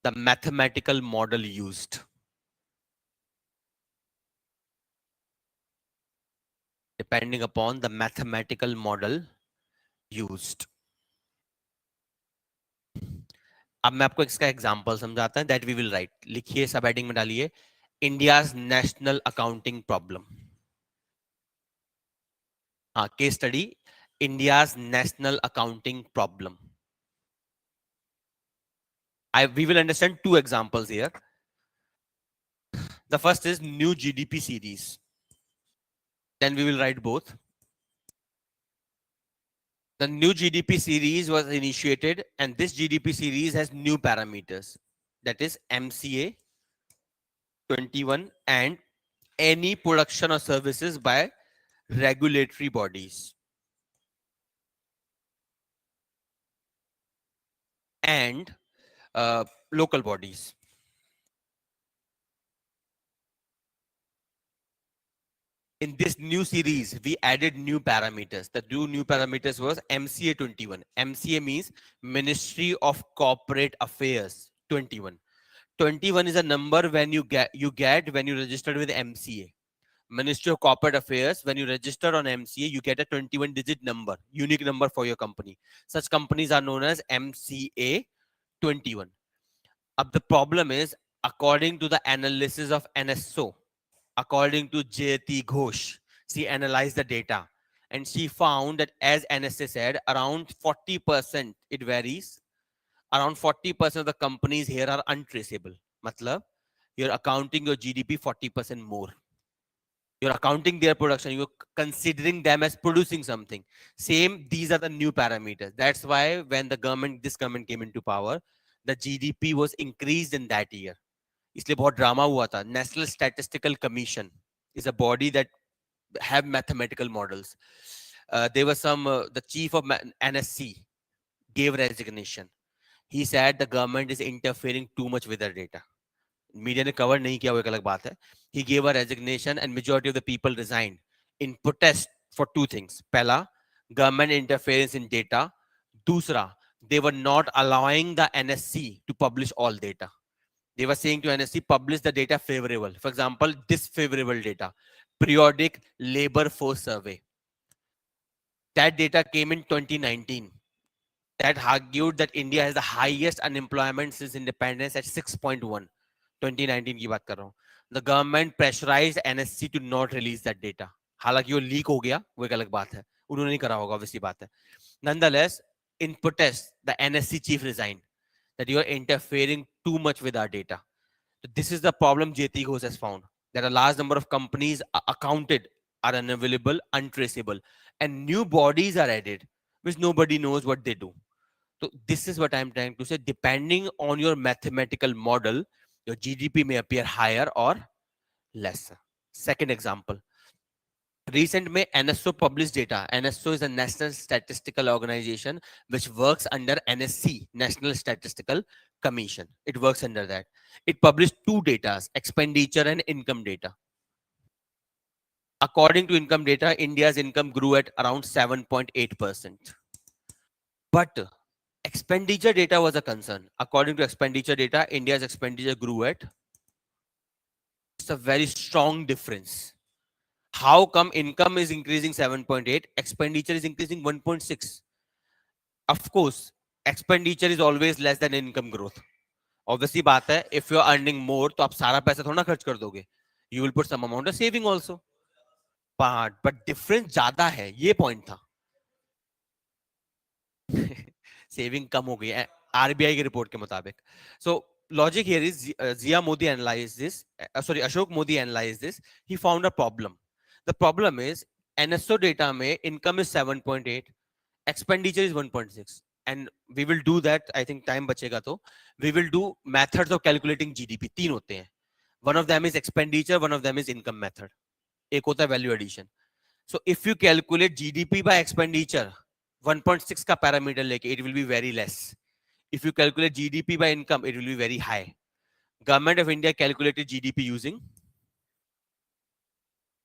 the mathematical model used. Depending upon the mathematical model used. अब मैं आपको इसका example समझाता हूं. That we will write. लिखिए, सब heading में डालिए, इंडियाज नेशनल अकाउंटिंग प्रॉब्लम. हाँ, case study, India's national accounting problem. We will understand two examples here. The first is new GDP series. Then we will write both. The new GDP series was initiated, and this GDP series has new parameters. That is MCA 21 and any production or services by regulatory bodies and local bodies. In this new series, we added new parameters. The two new parameters was MCA 21. MCA means Ministry of Corporate Affairs 21. 21 is a number when you get when you registered with MCA. Ministry of Corporate Affairs, when you register on MCA, you get a 21-digit number, unique number for your company. Such companies are known as MCA 21. The problem is, according to the analysis of NSO, according to Jayati Ghosh, she analyzed the data and she found that, as NSA said, around 40%, it varies, around 40% of the companies here are untraceable. Matlab, you're accounting your GDP 40% more. You're accounting their production. You're considering them as producing something. Same, these are the new parameters. That's why when this government came into power, the GDP was increased in that year. इसलिए बहुत drama हुआ था. National Statistical Commission is a body that have mathematical models. There was the chief of NSC gave resignation. He said the government is interfering too much with their data. Media ने cover नहीं किया, वो एक अलग बात है. He gave a resignation and majority of the people resigned in protest for two things. Pehla, government interference in data. Dusra, they were not allowing the NSC to publish all data. They were saying to NSC, publish the data favorable. For example, disfavorable data. Periodic labor force survey. That data came in 2019. That argued that India has the highest unemployment since independence at 6.1. 2019 की बात कर रहा हूँ. The government pressurized NSC to not release that data. हालांकि वो leak हो गया, वो एक अलग बात है. उन्होंने नहीं करा होगा, obviously बात है. Nonetheless, In protest, the NSC chief resigned that you are interfering too much with our data. So this is the problem JT Ghosh has found, that a large number of companies are accounted, are unavailable, untraceable, and new bodies are added, which nobody knows what they do. So this is what I'm trying to say. Depending on your mathematical model, your GDP may appear higher or less. Second example, recent में NSO published data. NSO is a national statistical organization which works under NSC, National Statistical Commission. It works under that. It published two data, expenditure and income data. According to income data, India's income grew at around 7.8%. But expenditure data was a concern. According to expenditure data, India's expenditure grew at, it's a very strong difference. How come income is increasing 7.8, expenditure is increasing 1.6? Of course, expenditure is always less than income growth. Obviously बात है, if you are earning more, तो आप सारा पैसा थोड़ा ना खर्च कर दोगे. You will put some amount of saving also. But difference ज्यादा है, ये point था. सेविंग कम हो गई है आरबीआई की रिपोर्ट के मुताबिक. सो logic here is Zia Modi analyzed this. Ashok Modi analyzed this. He found a problem. The problem is NSO data में income is 7.8, expenditure is 1.6, and we will do that. I think time बचेगा तो we will do methods of calculating GDP. तीन होते हैं. One of them is expenditure, one of them is income method. एक होता है value addition. So if you calculate GDP by expenditure, 1.6 का parameter लेके, it will be very less. If you calculate GDP by income, it will be very high. Government of India calculated GDP using.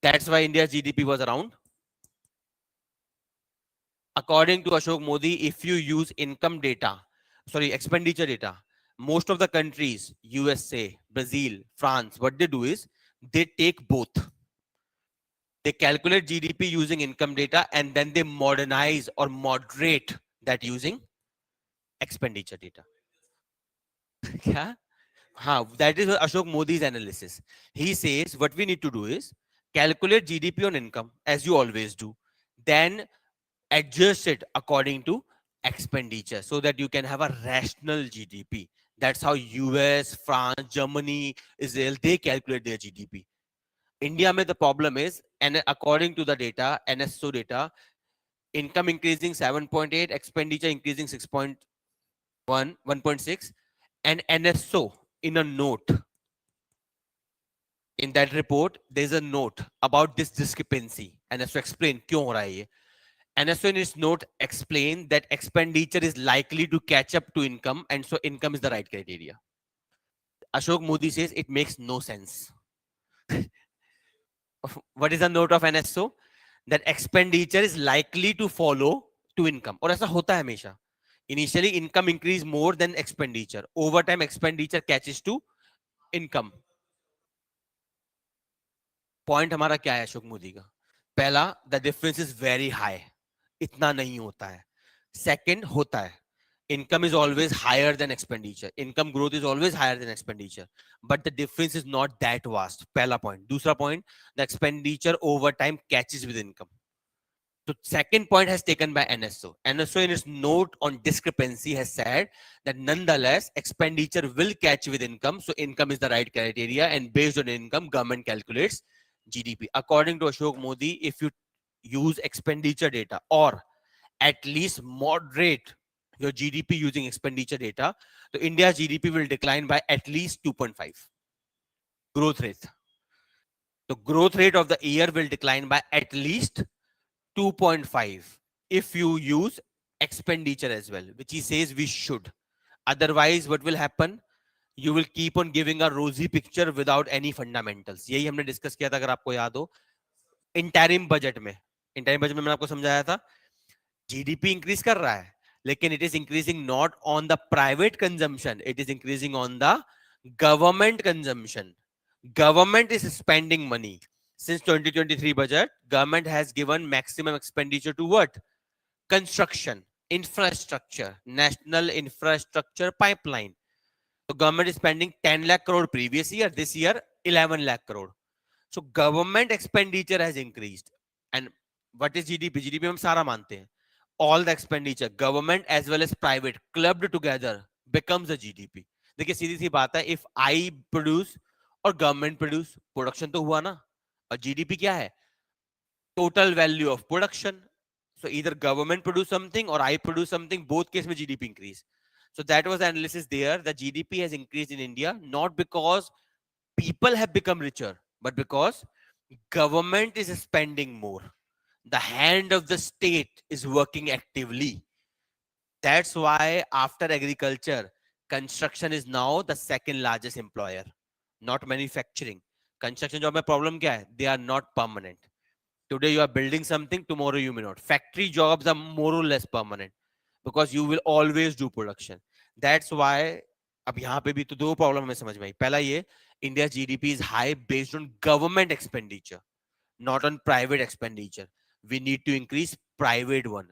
That's why India's GDP was around. According to Ashok Modi, if you use income data, expenditure data, most of the countries, USA, Brazil, France, what they do is they take both. They calculate GDP using income data and then they modernize or moderate that using expenditure data. Yeah? That is Ashok Modi's analysis. He says what we need to do is calculate GDP on income as you always do, then adjust it according to expenditure so that you can have a rational GDP. That's how US, France, Germany, Israel, they calculate their GDP. India mein the problem is, and according to the data, NSO data, income increasing 7.8, expenditure increasing 6.1, 1.6, and NSO in a note. In that report, there's a note about this discrepancy. NSO explain क्यों हो रहा है ये. NSO in its note explain that expenditure is likely to catch up to income, and so income is the right criteria. Ashok Modi says it makes no sense. What is the note of NSO? That expenditure is likely to follow to income. और ऐसा होता है हमेशा. Initially, income increase more than expenditure. Over time, expenditure catches to income. Point हमारा क्या है अशोक मोदी का? पहला, the difference is very high. इतना नहीं होता है. Second, होता है. Income is always higher than expenditure. Income growth is always higher than expenditure. But the difference is not that vast. पहला point. दूसरा point, the expenditure over time catches with income. So second point has taken by NSO. NSO in its note on discrepancy has said that nonetheless, expenditure will catch with income. So income is the right criteria, and based on income, government calculates GDP. According to Ashok Modi, if you use expenditure data or at least moderate your GDP using expenditure data, so India's GDP will decline by at least 2.5. Growth rate. The growth rate of the year will decline by at least 2.5 if you use expenditure as well, which he says we should. Otherwise, what will happen? You will keep on giving a rosy picture without any fundamentals. यही हमने discuss किया था, अगर आपको याद हो. Interim budget में मैंने आपको समझाया था, जीडीपी इंक्रीज कर रहा है, लेकिन it is increasing not on the private consumption, it is increasing on the government consumption. Government is spending money. Since 2023 budget, government has given maximum expenditure to what? Construction, infrastructure, national infrastructure pipeline. So government is spending 10 lakh crore previous year, this year 11 lakh crore. So government expenditure has increased. And what is GDP? GDP हम सारा मानते हैं. all the expenditure, government as well as private, clubbed together becomes a GDP. देखिए सीधी सी बात है, if I produce और government produce, production तो हुआ ना, और जीडीपी क्या है? Total value of production. So either government produce something or I produce something, both case में GDP increase. So that was the analysis there. The GDP has increased in India not because people have become richer, but because government is spending more. The hand of the state is working actively. That's why after agriculture, construction is now the second largest employer, not manufacturing. Construction job में problem क्या है? They are not permanent. Today you are building something, tomorrow you may not. Factory jobs are more or less permanent because you will always do production. That's why अब यहाँ पे भी तो दो problem हमें समझ में आई. पहला ये, India's GDP is high based on government expenditure, not on private expenditure. We need to increase private one.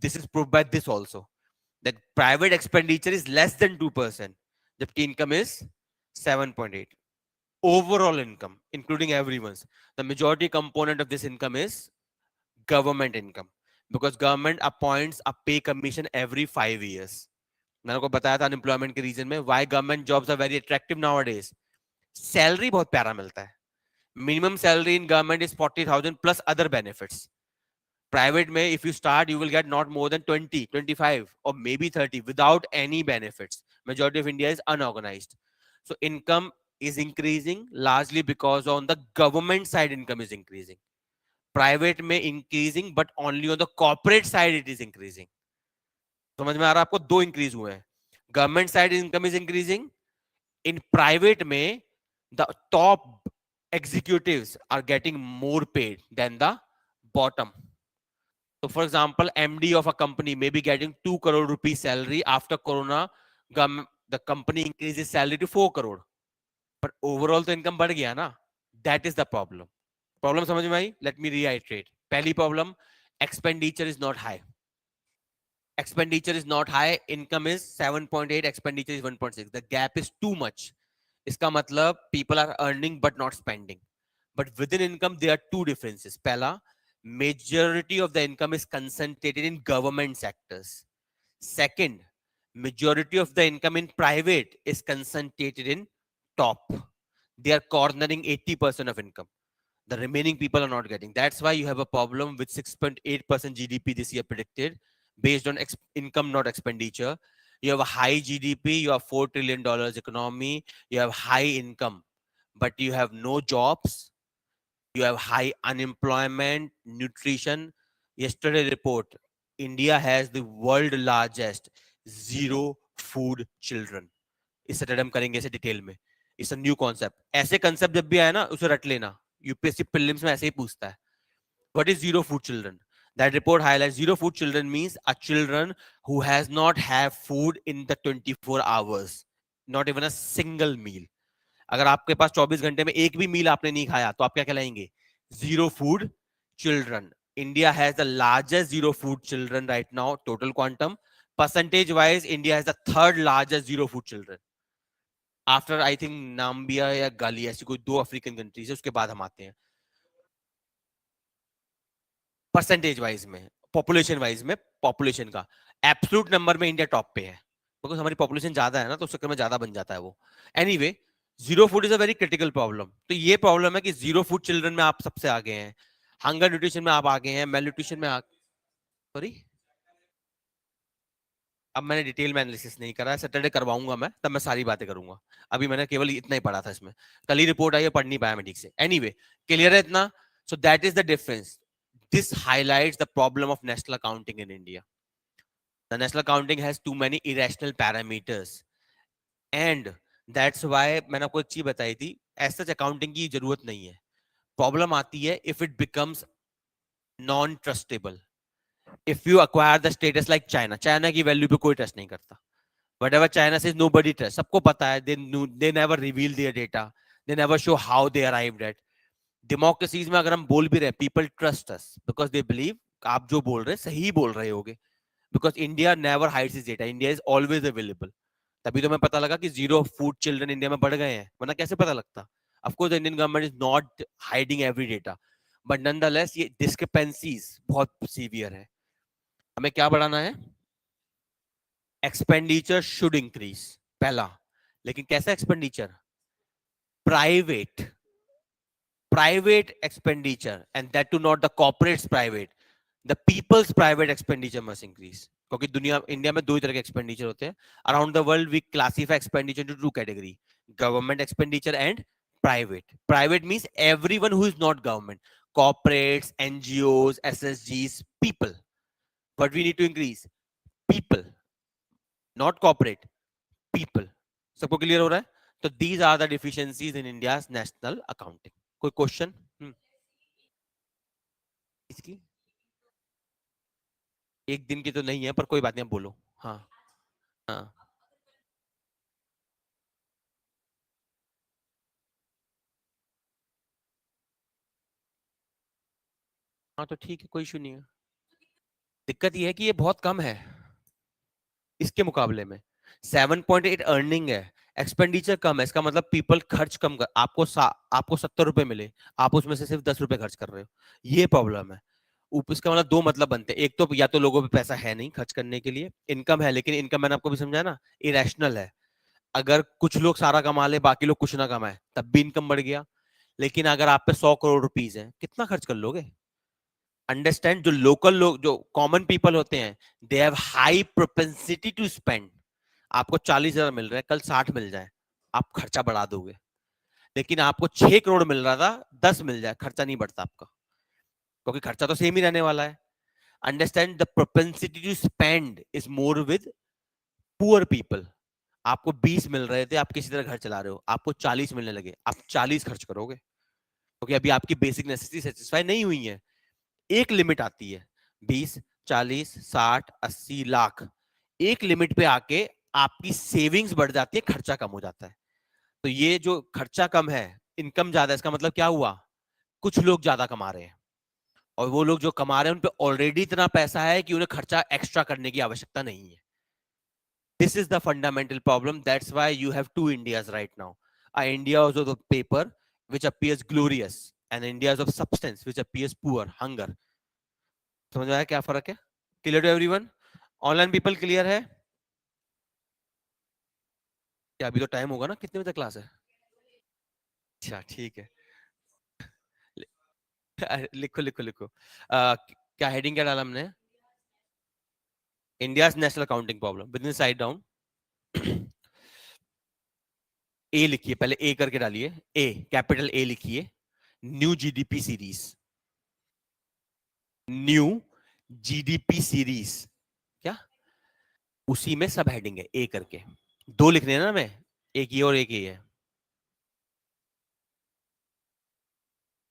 This is proved by this also, that private expenditure is less than 2%. The income is 7.8. Overall income, including everyone's, the majority component of this income is government income, because government appoints a pay commission every 5 years. मैंने को बताया था unemployment के reason में, why government jobs are very attractive nowadays. Salary बहुत प्यारा मिलता है. Minimum salary in government is 40,000 plus other benefits. Private में, if you start, you will get not more than 20, 25 or maybe 30 without any benefits. Majority of India is unorganized. So income is increasing largely because on the government side income is increasing. Private में increasing, but only on the corporate side it is increasing. समझ में आ रहा है आपको? दो increase हुए हैं. Government side income is increasing. In private में the top executives are getting more paid than the bottom. So for example, MD of a company may be getting 2 crore rupees salary. After Corona, the company increases salary to 4 crore. But overall तो income बढ़ गया ना. That is the problem. Problem समझ में आई? Let me reiterate. पहली problem, expenditure is not high. Expenditure is not high. Income is 7.8. Expenditure is 1.6. The gap is too much. इसका मतलब people are earning but not spending. But within income, there are two differences. Pehla, majority of the income is concentrated in government sectors. Second, majority of the income in private is concentrated in top. They are cornering 80% of income. The remaining people are not getting. That's why you have a problem with 6.8% GDP this year predicted based on income, not expenditure. You have a high GDP, you have $4 trillion economy, you have high income, but you have no jobs, you have high unemployment, nutrition. Yesterday report, India has the world largest zero food children. इस study हम करेंगे इसे detail में. It's a new concept. ऐसे concept जब भी आए ना उसे रट लेना. यूपीएससी प्रीलिम्स में ऐसे ही पूछता है. What is zero food children? That report highlights zero food children means a children who has not have food in the 24 hours. Not even a single meal. अगर आपके पास 24 घंटे में एक भी मील आपने नहीं खाया तो आप क्या कहलाएंगे? Zero food children. India has the largest zero food children right now, total quantum. Percentage wise, India has the third largest zero food children. After I think Namibia या गाली, ऐसी कोई दो अफ्रीकन कंट्रीज है, उसके बाद हम आते हैं. परसेंटेज वाइज में, पॉपुलेशन वाइज में, पॉपुलेशन का एब्सोल्यूट नंबर में इंडिया टॉप पे है, बिकॉज हमारी पॉपुलेशन ज्यादा है ना, तो उस चक्कर में ज्यादा बन जाता है वो. Anyway, zero food is a very critical problem. तो ये प्रॉब्लम है कि जीरो फूड चिल्ड्रन में आप सबसे आगे हैं, हंगर न्यूट्रिशन में आप आगे हैं, मेल न्यूट्रिशन में सॉरी, अब मैंने डिटेल में एनालिसिस नहीं करा, सैटरडे करवाऊंगा मैं, तब मैं सारी बातें करूंगा. अभी मैंने केवल इतना ही पढ़ा था इसमें, कल ही रिपोर्ट आई है, पढ़ नहीं पाया मैं ठीक से. एनीवे, क्लियर है इतना? So that is the difference. This highlights the problem of national accounting in India. The national accounting has too many irrational parameters, and that's why मैंने आपको एक चीज बताई थी, ऐसा अकाउंटिंग की जरूरत नहीं है. प्रॉब्लम आती है if it becomes non trustable. If you acquire the status like China, China की वैल्यू पे कोई ट्रस्ट नहीं करता. Whatever China says, nobody trusts. सबको पता है, they never reveal their data, they never show how they arrived at. Democracies में अगर हम बोल भी रहे, people trust us because they believe आप जो बोल रहे हैं सही बोल रहे होगे, because India never hides its data, India is always available. तभी तो मैं पता लगा कि जीरो फूड चिल्ड्रन इंडिया में बढ़ गए हैं, वरना कैसे पता लगता? Of course Indian government is not hiding every data, but nonetheless ये डिस्क्रिपेंसीज बहुत सीवियर है. हमें क्या बढ़ाना है? एक्सपेंडिचर शुड इंक्रीज, पहला। लेकिन कैसा expenditure? Private, private expenditure, and that too not the corporates private, the people's private expenditure must increase. क्योंकि दुनिया, इंडिया में दो ही तरह के एक्सपेंडिचर होते हैं। Around the world we classify expenditure to two category, government expenditure and private. Private means everyone who is not government, corporates, NGOs, SSGs, people. What we need to increase? People, not corporate, people. सबको clear हो रहा है? तो these are the deficiencies in India's national accounting. कोई question? इसकी एक दिन की तो नहीं है, पर कोई बात नहीं, आप बोलो। हाँ हाँ हाँ, तो ठीक है, कोई इशू नहीं है। दिक्कत ये है कि ये बहुत कम है इसके मुकाबले में। 7.8 अर्निंग है, एक्सपेंडिचर कम है। इसका मतलब पीपल खर्च कम कर, आपको 70 रुपए मिले, आप उसमें से सिर्फ 10 रुपए खर्च कर रहे हो, ये प्रॉब्लम है। इसका मतलब दो मतलब बनते हैं। एक तो या तो लोगों पे पैसा है नहीं खर्च करने के लिए, इनकम है, लेकिन इनकम मैंने आपको भी समझाया ना, इरेशनल है। अगर कुछ लोग सारा कमा ले, बाकी लोग कुछ ना कमाए, तब भी इनकम बढ़ गया। लेकिन अगर आप पे 100 करोड़ रुपीज है, कितना खर्च कर लोगे? अंडरस्टैंड, जो लोकल लोग, जो कॉमन पीपल होते हैं, they have high propensity to spend. आपको 40,000 मिल रहा है, कल 60 मिल जाए, आप खर्चा बढ़ा दोगे। लेकिन आपको 6 करोड़ मिल रहा था, 10 मिल जाए, खर्चा नहीं बढ़ता आपका, क्योंकि खर्चा तो सेम ही रहने वाला है। Understand, the propensity to spend is more with poor people. आपको 20 मिल रहे थे, आप किसी तरह घर चला रहे हो, आपको 40 मिलने लगे, आप 40 खर्च करोगे, क्योंकि अभी आपकी बेसिक नेसेसिटी सेटिस्फाई नहीं हुई है। एक लिमिट आती है, 20, 40, 60, 80 लाख, एक लिमिट पे आके आपकी सेविंग्स बढ़ जाती है, खर्चा कम हो जाता है। तो ये जो खर्चा कम है, इनकम ज्यादा है, इसका मतलब क्या हुआ? कुछ लोग ज्यादा कमा रहे हैं, और वो लोग जो कमा रहे हैं उन पे ऑलरेडी इतना पैसा है कि उन्हें खर्चा एक्स्ट्रा करने की आवश्यकता नहीं है। This is the fundamental problem. That's why you have two Indias right now. A India of the paper, which appears glorious, and India of substance, which appears poor, hunger. समझ में आया क्या फर्क है? Clear to everyone? Online people clear है क्या? अभी तो टाइम होगा ना, कितने बजे तक क्लास है? अच्छा ठीक है। लिखो लिखो लिखो। क्या हेडिंग क्या डाला हमने? India national accounting problem, with in side down. A लिखिए, पहले ए करके डालिए, ए कैपिटल ए लिखिए। New GDP series, new GDP series, क्या? उसी में सब हेडिंग है ए करके, दो लिखने हैं ना, मैं एक ये और एक ये है।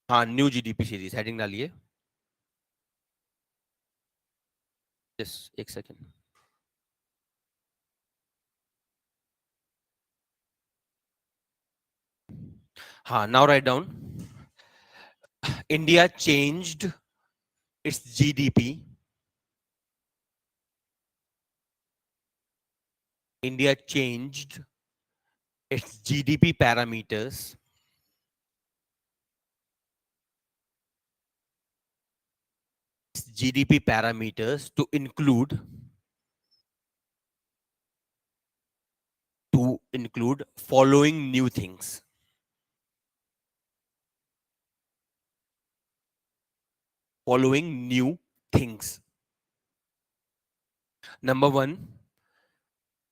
हाँ, न्यू जीडीपी सीरीज हेडिंग डालिए। यस, एक सेकेंड। हाँ, now write down. India changed it's GDP, India changed it's GDP parameters, GDP parameters to include following new things. Following new things. Number one,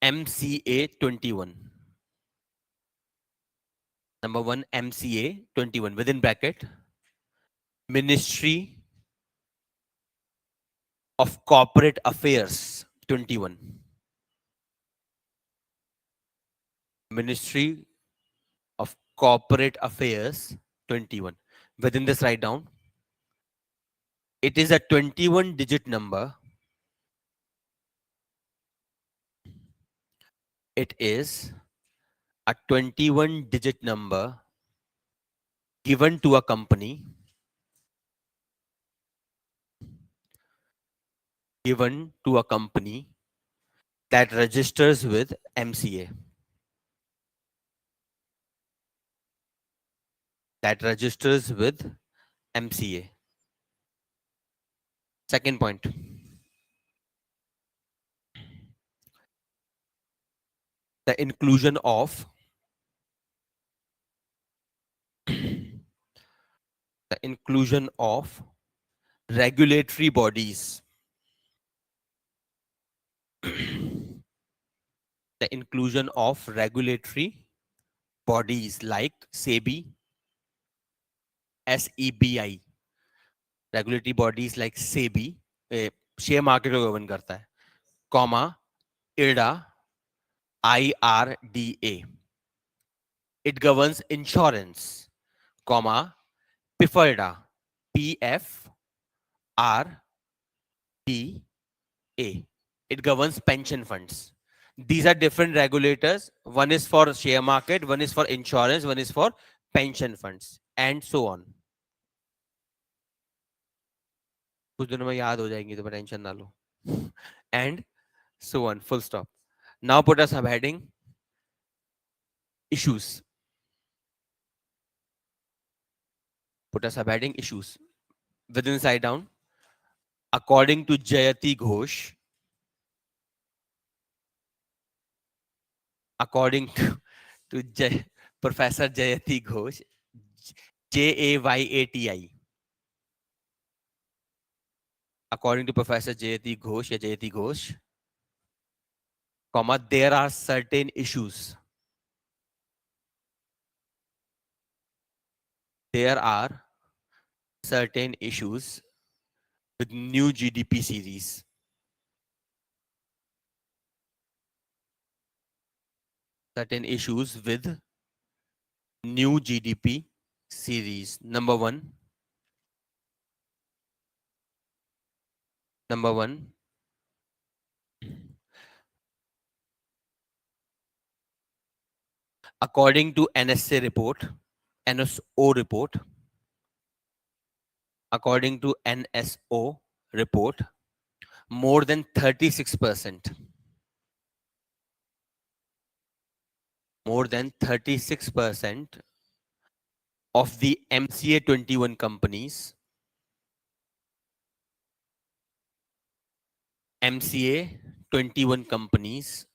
MCA 21. Number one, MCA 21 within bracket, Ministry of Corporate Affairs 21. Ministry of Corporate Affairs 21. Within this, write down. It is a 21 digit number. It is a 21 digit number given to a company, that registers with MCA. That registers with MCA. Second point. the inclusion of the inclusion of regulatory bodies, the inclusion of regulatory bodies like SEBI, SEBI, regulatory bodies like SEBI, share market को govern करता है, comma IRDA, IRDA, it governs insurance, comma PIFRDA, PFRDA, it governs pension funds. These are different regulators. One is for share market, one is for insurance, one is for pension funds, and so on. कुछ दिनों में याद हो जाएंगी तो tension ना लो. And so on, full stop. Now put a subheading, issues. Put a subheading, issues. Within side down, according to Jayati Ghosh, according to Professor Jayati Ghosh, Jayati, according to Professor Jayati Ghosh, Jayati Ghosh, comma, there are certain issues. There are certain issues with new GDP series. Certain issues with new GDP series. Number one, according to NSA report, NSO report, according to NSO report, more than 36%, more than 36% of the MCA 21 companies, MCA 21 companies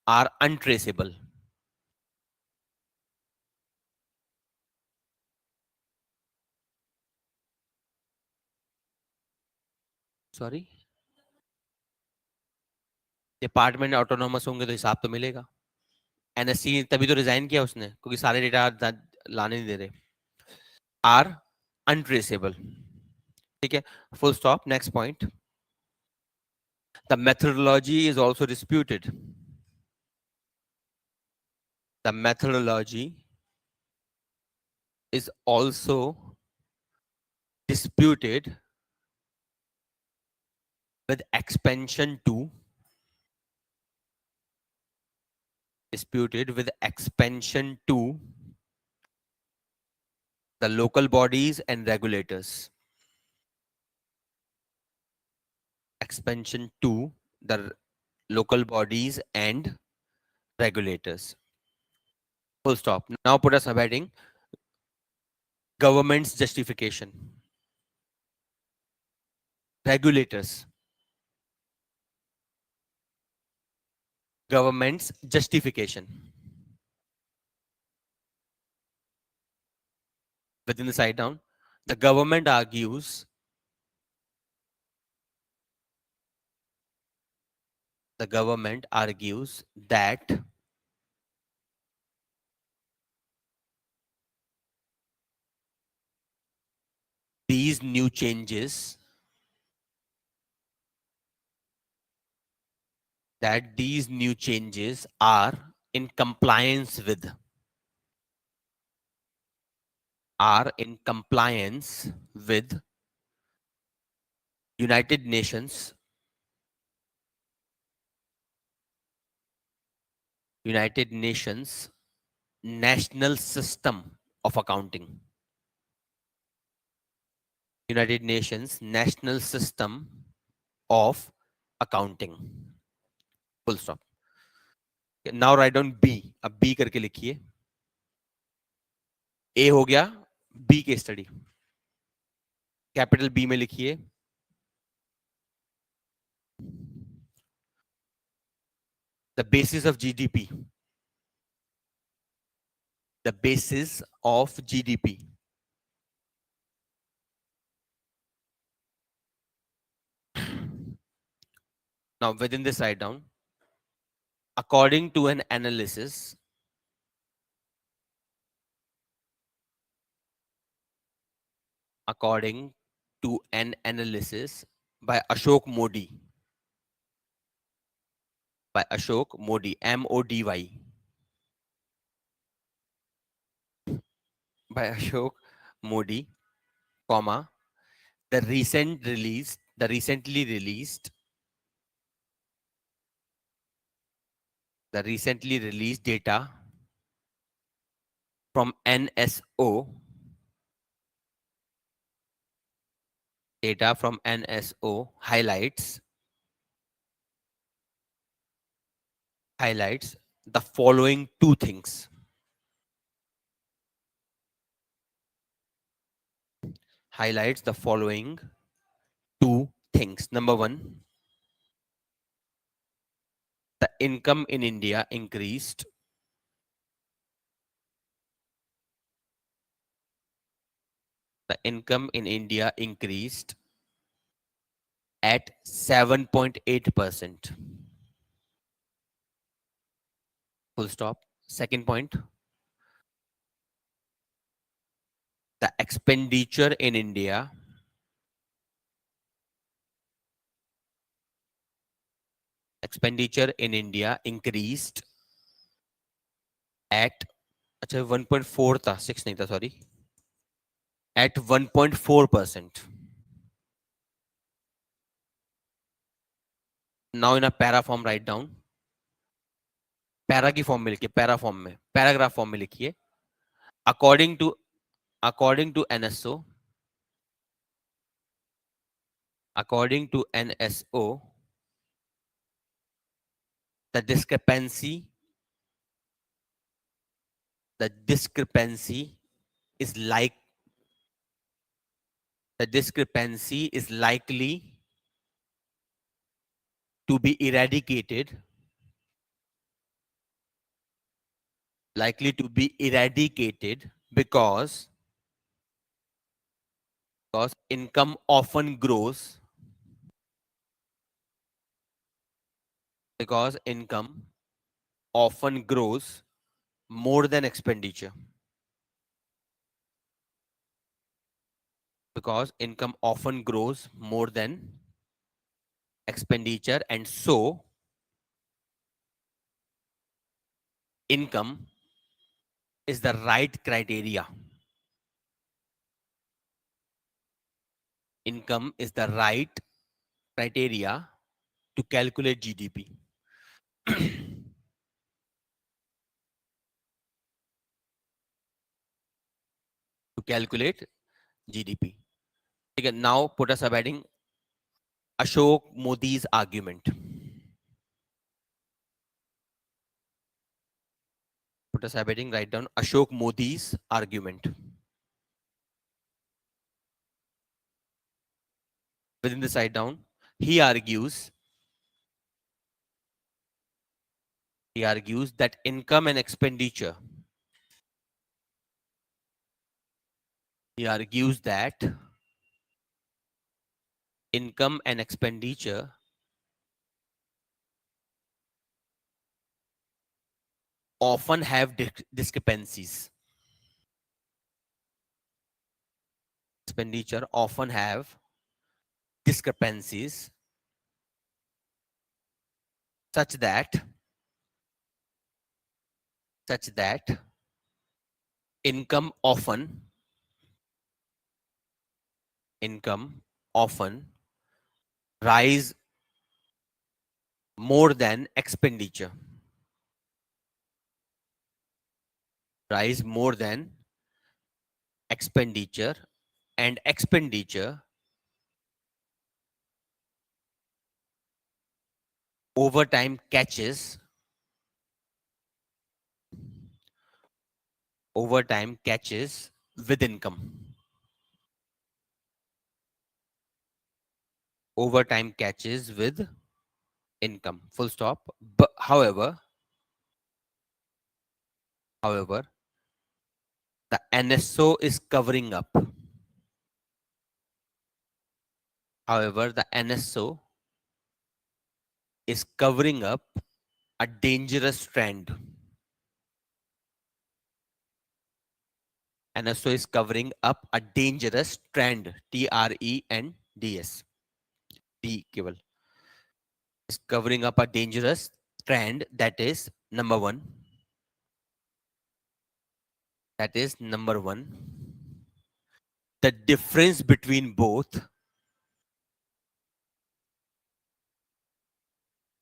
are untraceable. Sorry, department autonomous होंगे तो हिसाब तो मिलेगा. NSC तभी तो resign किया उसने, क्योंकि सारे डेटा लाने नहीं दे रहे. Are untraceable. ठीक है, full stop. Next point, the methodology is also disputed. द मेथोडोलॉजी is also disputed with expansion to the local bodies and regulators. Expansion to the local bodies and regulators. Full stop. Now put a subheading, government's justification. Regulators. Government's justification. Within the side down, the government argues that these new changes are in compliance with United Nations National System of Accounting. United Nations National System of Accounting. Full stop. Now write down B. अब B करके लिखिए. A हो गया, B के study. Capital B में लिखिए, The basis of GDP. The basis of GDP. Now, within this, write down, according to an analysis, according to an analysis by Ashok Mody, Mody, by Ashok Mody, comma, the recently released data from NSO highlights the following two things. Highlights the following two things. Number one, the income in India increased. The income in India increased at 7.8%. Full stop. Second point, the expenditure in India increased at, अच्छा 1.4 था, 6 नहीं था, sorry, at 1.4%. Now in a para form write down, para की form में लिखिए, para form में, paragraph form में लिखिए, according to NSO, the discrepancy is like likely to be eradicated because income often grows more than expenditure. Because income often grows more than expenditure, and so income is the right criteria. Income is the right criteria to calculate GDP. To calculate GDP. Okay, now put a subheading, Ashok Modi's argument. Put a subheading, write down Ashok Modi's argument. Within this, write down, he argues that income and expenditure often have discrepancies. Expenditure often have discrepancies such that income often rise more than expenditure. And expenditure over time catches with income. Over time catches with income. Full stop. However, the NSO is covering up. However, the NSO is covering up a dangerous trend. NSO is covering up a dangerous trend. TRENDS. D केवल. Is covering up a dangerous trend. That is number one. That is number one. The difference between both.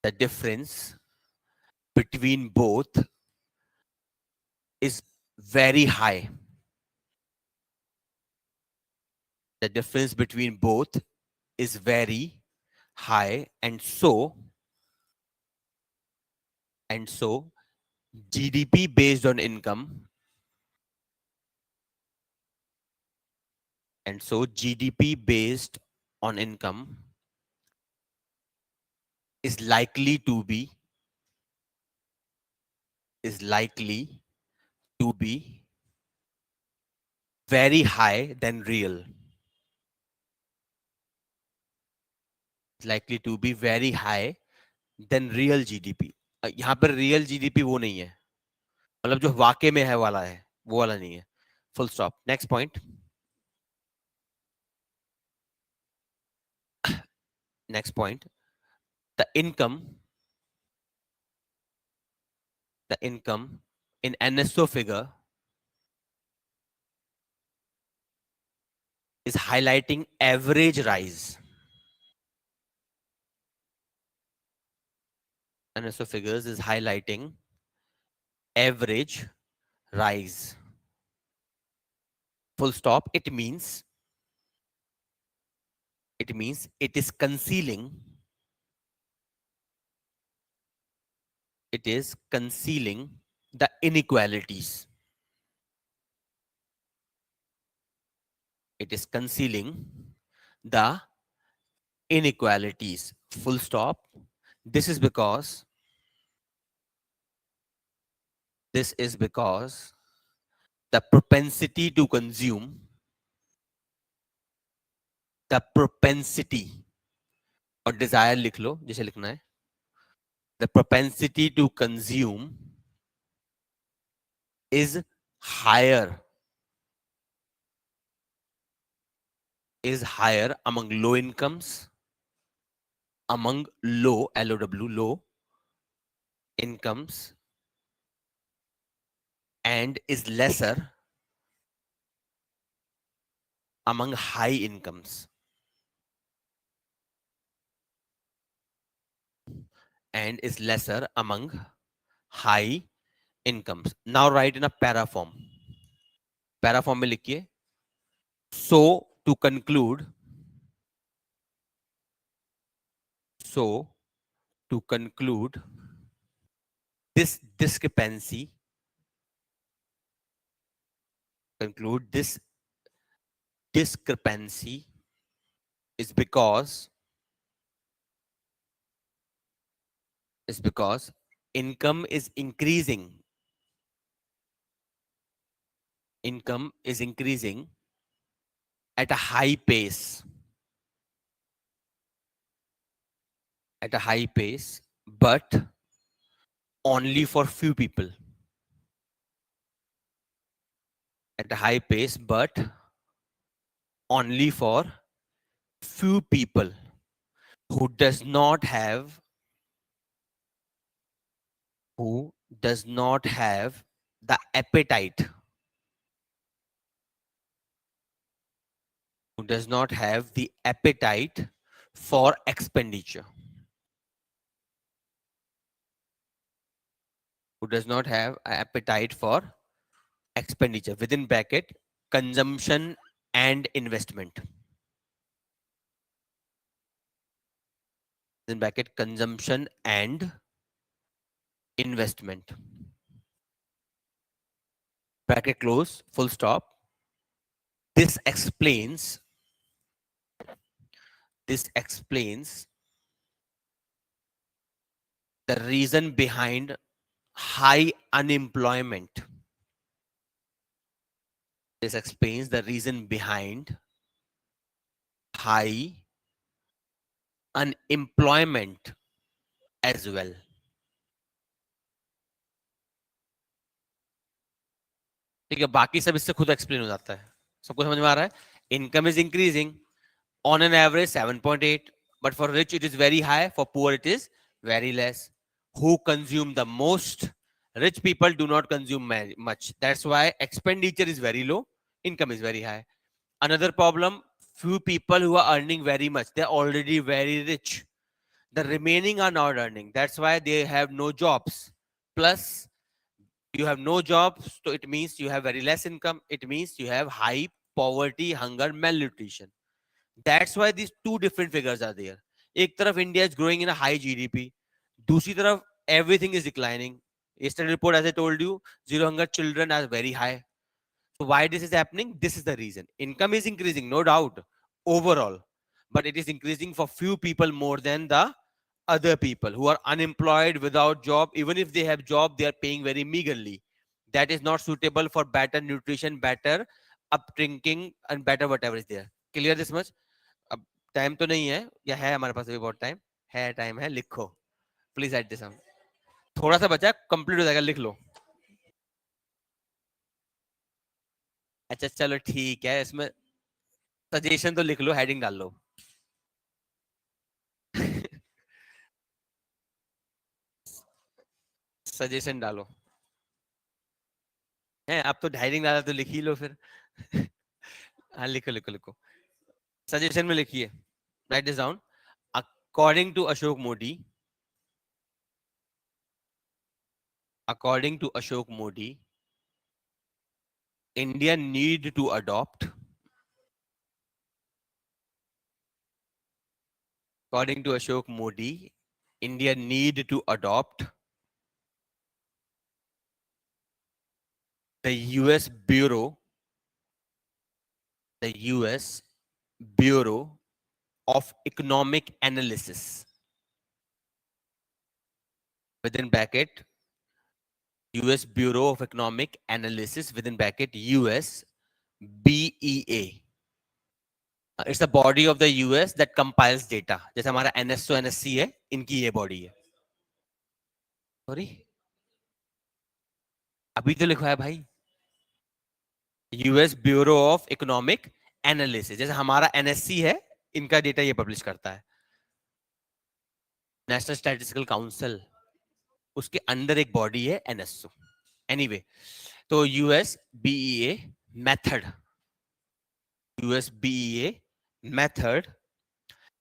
The difference between both is very high. The difference between both is very high, and so GDP based on income, and so GDP based on income is likely to be very high than real. Likely to be very high than real GDP. यहाँ पर real GDP वो नहीं है, मतलब जो वाकई में है वाला है, वो वाला नहीं है. Full stop. Next point. Next point. The income in NSO figure is highlighting average rise. NSO figures is highlighting average rise. Full stop. It means it is concealing the inequalities. It is concealing the inequalities. Full stop. This is because the propensity to consume, the propensity और desire लिख लो जैसे लिखना है. The propensity to consume is higher among low incomes, among low low incomes, and is lesser among high incomes, and is lesser among high incomes. Now write in a para form. Para form में लिखिए. So to conclude, this discrepancy, is because income is increasing. Income is increasing at a high pace. But only for few people. At a high pace, but only for few people who does not have the appetite, for expenditure, within bracket consumption and investment, bracket close, full stop. This explains the reason behind high unemployment. This explains the reason behind high unemployment as well. ठीक है, बाकी सब इससे खुद explain हो जाता है, सबको समझ में आ रहा है. Income is increasing on an average 7.8, but for rich it is very high, for poor it is very less. Who consume the most? Rich people do not consume much, that's why expenditure is very low, income is very high. Another problem, few people who are earning very much, they're already very rich, the remaining are not earning, that's why they have no jobs. Plus you have no jobs, so it means you have very less income, it means you have high poverty, hunger, malnutrition. That's why these two different figures are there. एक तरफ India is growing in a high GDP, दूसरी तरफ everything is declining. Yesterday report, as I told you, zero hunger children are very high. So why this is happening? This is the reason. Income is increasing, no doubt, overall, but it is increasing for few people more than the other people who are unemployed without job. Even if they have job, they are paying very meagerly. That is not suitable for better nutrition, better up drinking, and better whatever is there. Clear this much? अब time तो नहीं है, या है हमारे पास अभी बहुत time है? टाइम है, लिखो प्लीज राइट दिस डाउन. थोड़ा सा बचा, कंप्लीट हो जाएगा, लिख लो. अच्छा चलो ठीक है, इसमें सजेशन तो लिख लो, हेडिंग डाल लो. सजेशन डालो. है आप तो हेडिंग डाला तो लिख ही लो फिर. हाँ लिखो लिखो लिखो. सजेशन में लिखिए, write this down. According to Ashok Modi, according to Ashok Modi, India need to adopt, according to Ashok Modi, India need to adopt the US Bureau, the US Bureau of Economic Analysis, within bracket, US Bureau of Economic Analysis, within bracket, US BEA. It's the body of the US that compiles data. जैसे हमारा NSO NSC है, इनकी ये body है. Sorry, अभी तो लिखा है भाई, US bureau of economic analysis. जैसे हमारा एनएससी है, इनका डेटा ये पब्लिश करता है. नेशनल स्टैटिस्टिकल काउंसिल, उसके अंदर एक बॉडी है एनएसओ. एनीवे, तो US BEA method, US BEA method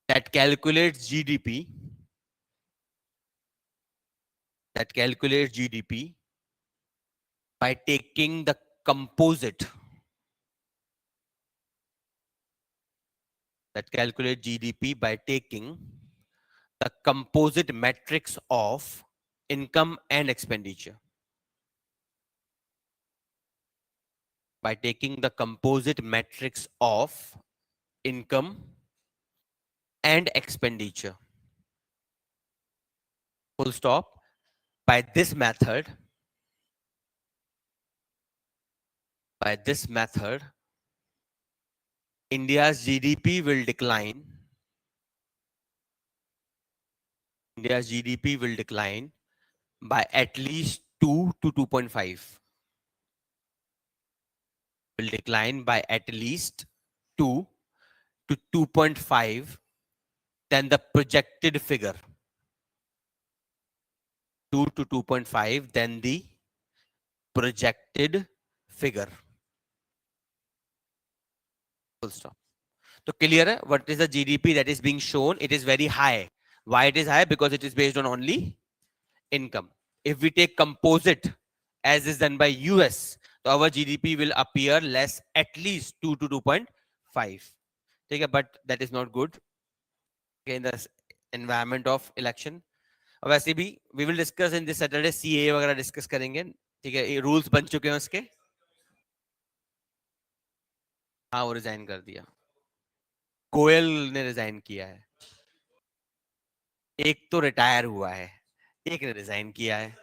that calculates GDP, that calculates GDP by taking the composite, that calculates GDP by taking the composite metrics of income and expenditure, by taking the composite metrics of income and expenditure. Full stop. By this method, India's GDP will decline. India's GDP will decline by at least 2 to 2.5. Will decline by at least 2 to 2.5 than the projected figure. 2 to 2.5 than the projected figure. Full stop. So clear, what is the GDP that is being shown? It is very high. Why it is high? Because it is based on only income. If we take composite as is done by US, so our GDP will appear less, at least 2 to 2.5. Okay, but that is not good in the environment of election. वैसे भी we will discuss in this Saturday, CA वगैरह discuss करेंगे. ठीक है, ये rules बन चुके हैं उसके. हाँ वो रिजाइन कर दिया, गोयल ने रिजाइन किया है, एक तो रिटायर हुआ है, एक ने रिजाइन किया है।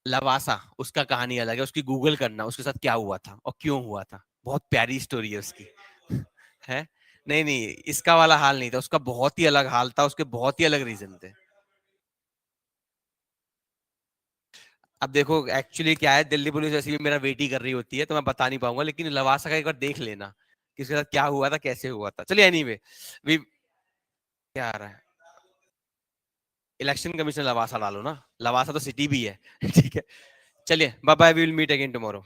लवासा, उसका कहानी अलग है, उसकी गूगल करना उसके साथ क्या हुआ था और क्यों हुआ था, बहुत प्यारी स्टोरी है उसकी। है। नहीं नहीं, इसका वाला हाल नहीं था, उसका बहुत ही अलग हाल था, उसके बहुत ही अलग रीजन थे। अब देखो एक्चुअली क्या है, दिल्ली पुलिस ऐसी भी मेरा वेट ही कर रही होती है, तो मैं बता नहीं पाऊंगा, लेकिन लवासा का एक बार देख लेना कि उसके साथ क्या हुआ था, कैसे हुआ था। चलिए एनीवे, वी क्या आ रहा है, इलेक्शन कमीशन लवासा डालो ना, लवासा तो सिटी भी है। ठीक है, चलिए bye bye, we will meet again tomorrow.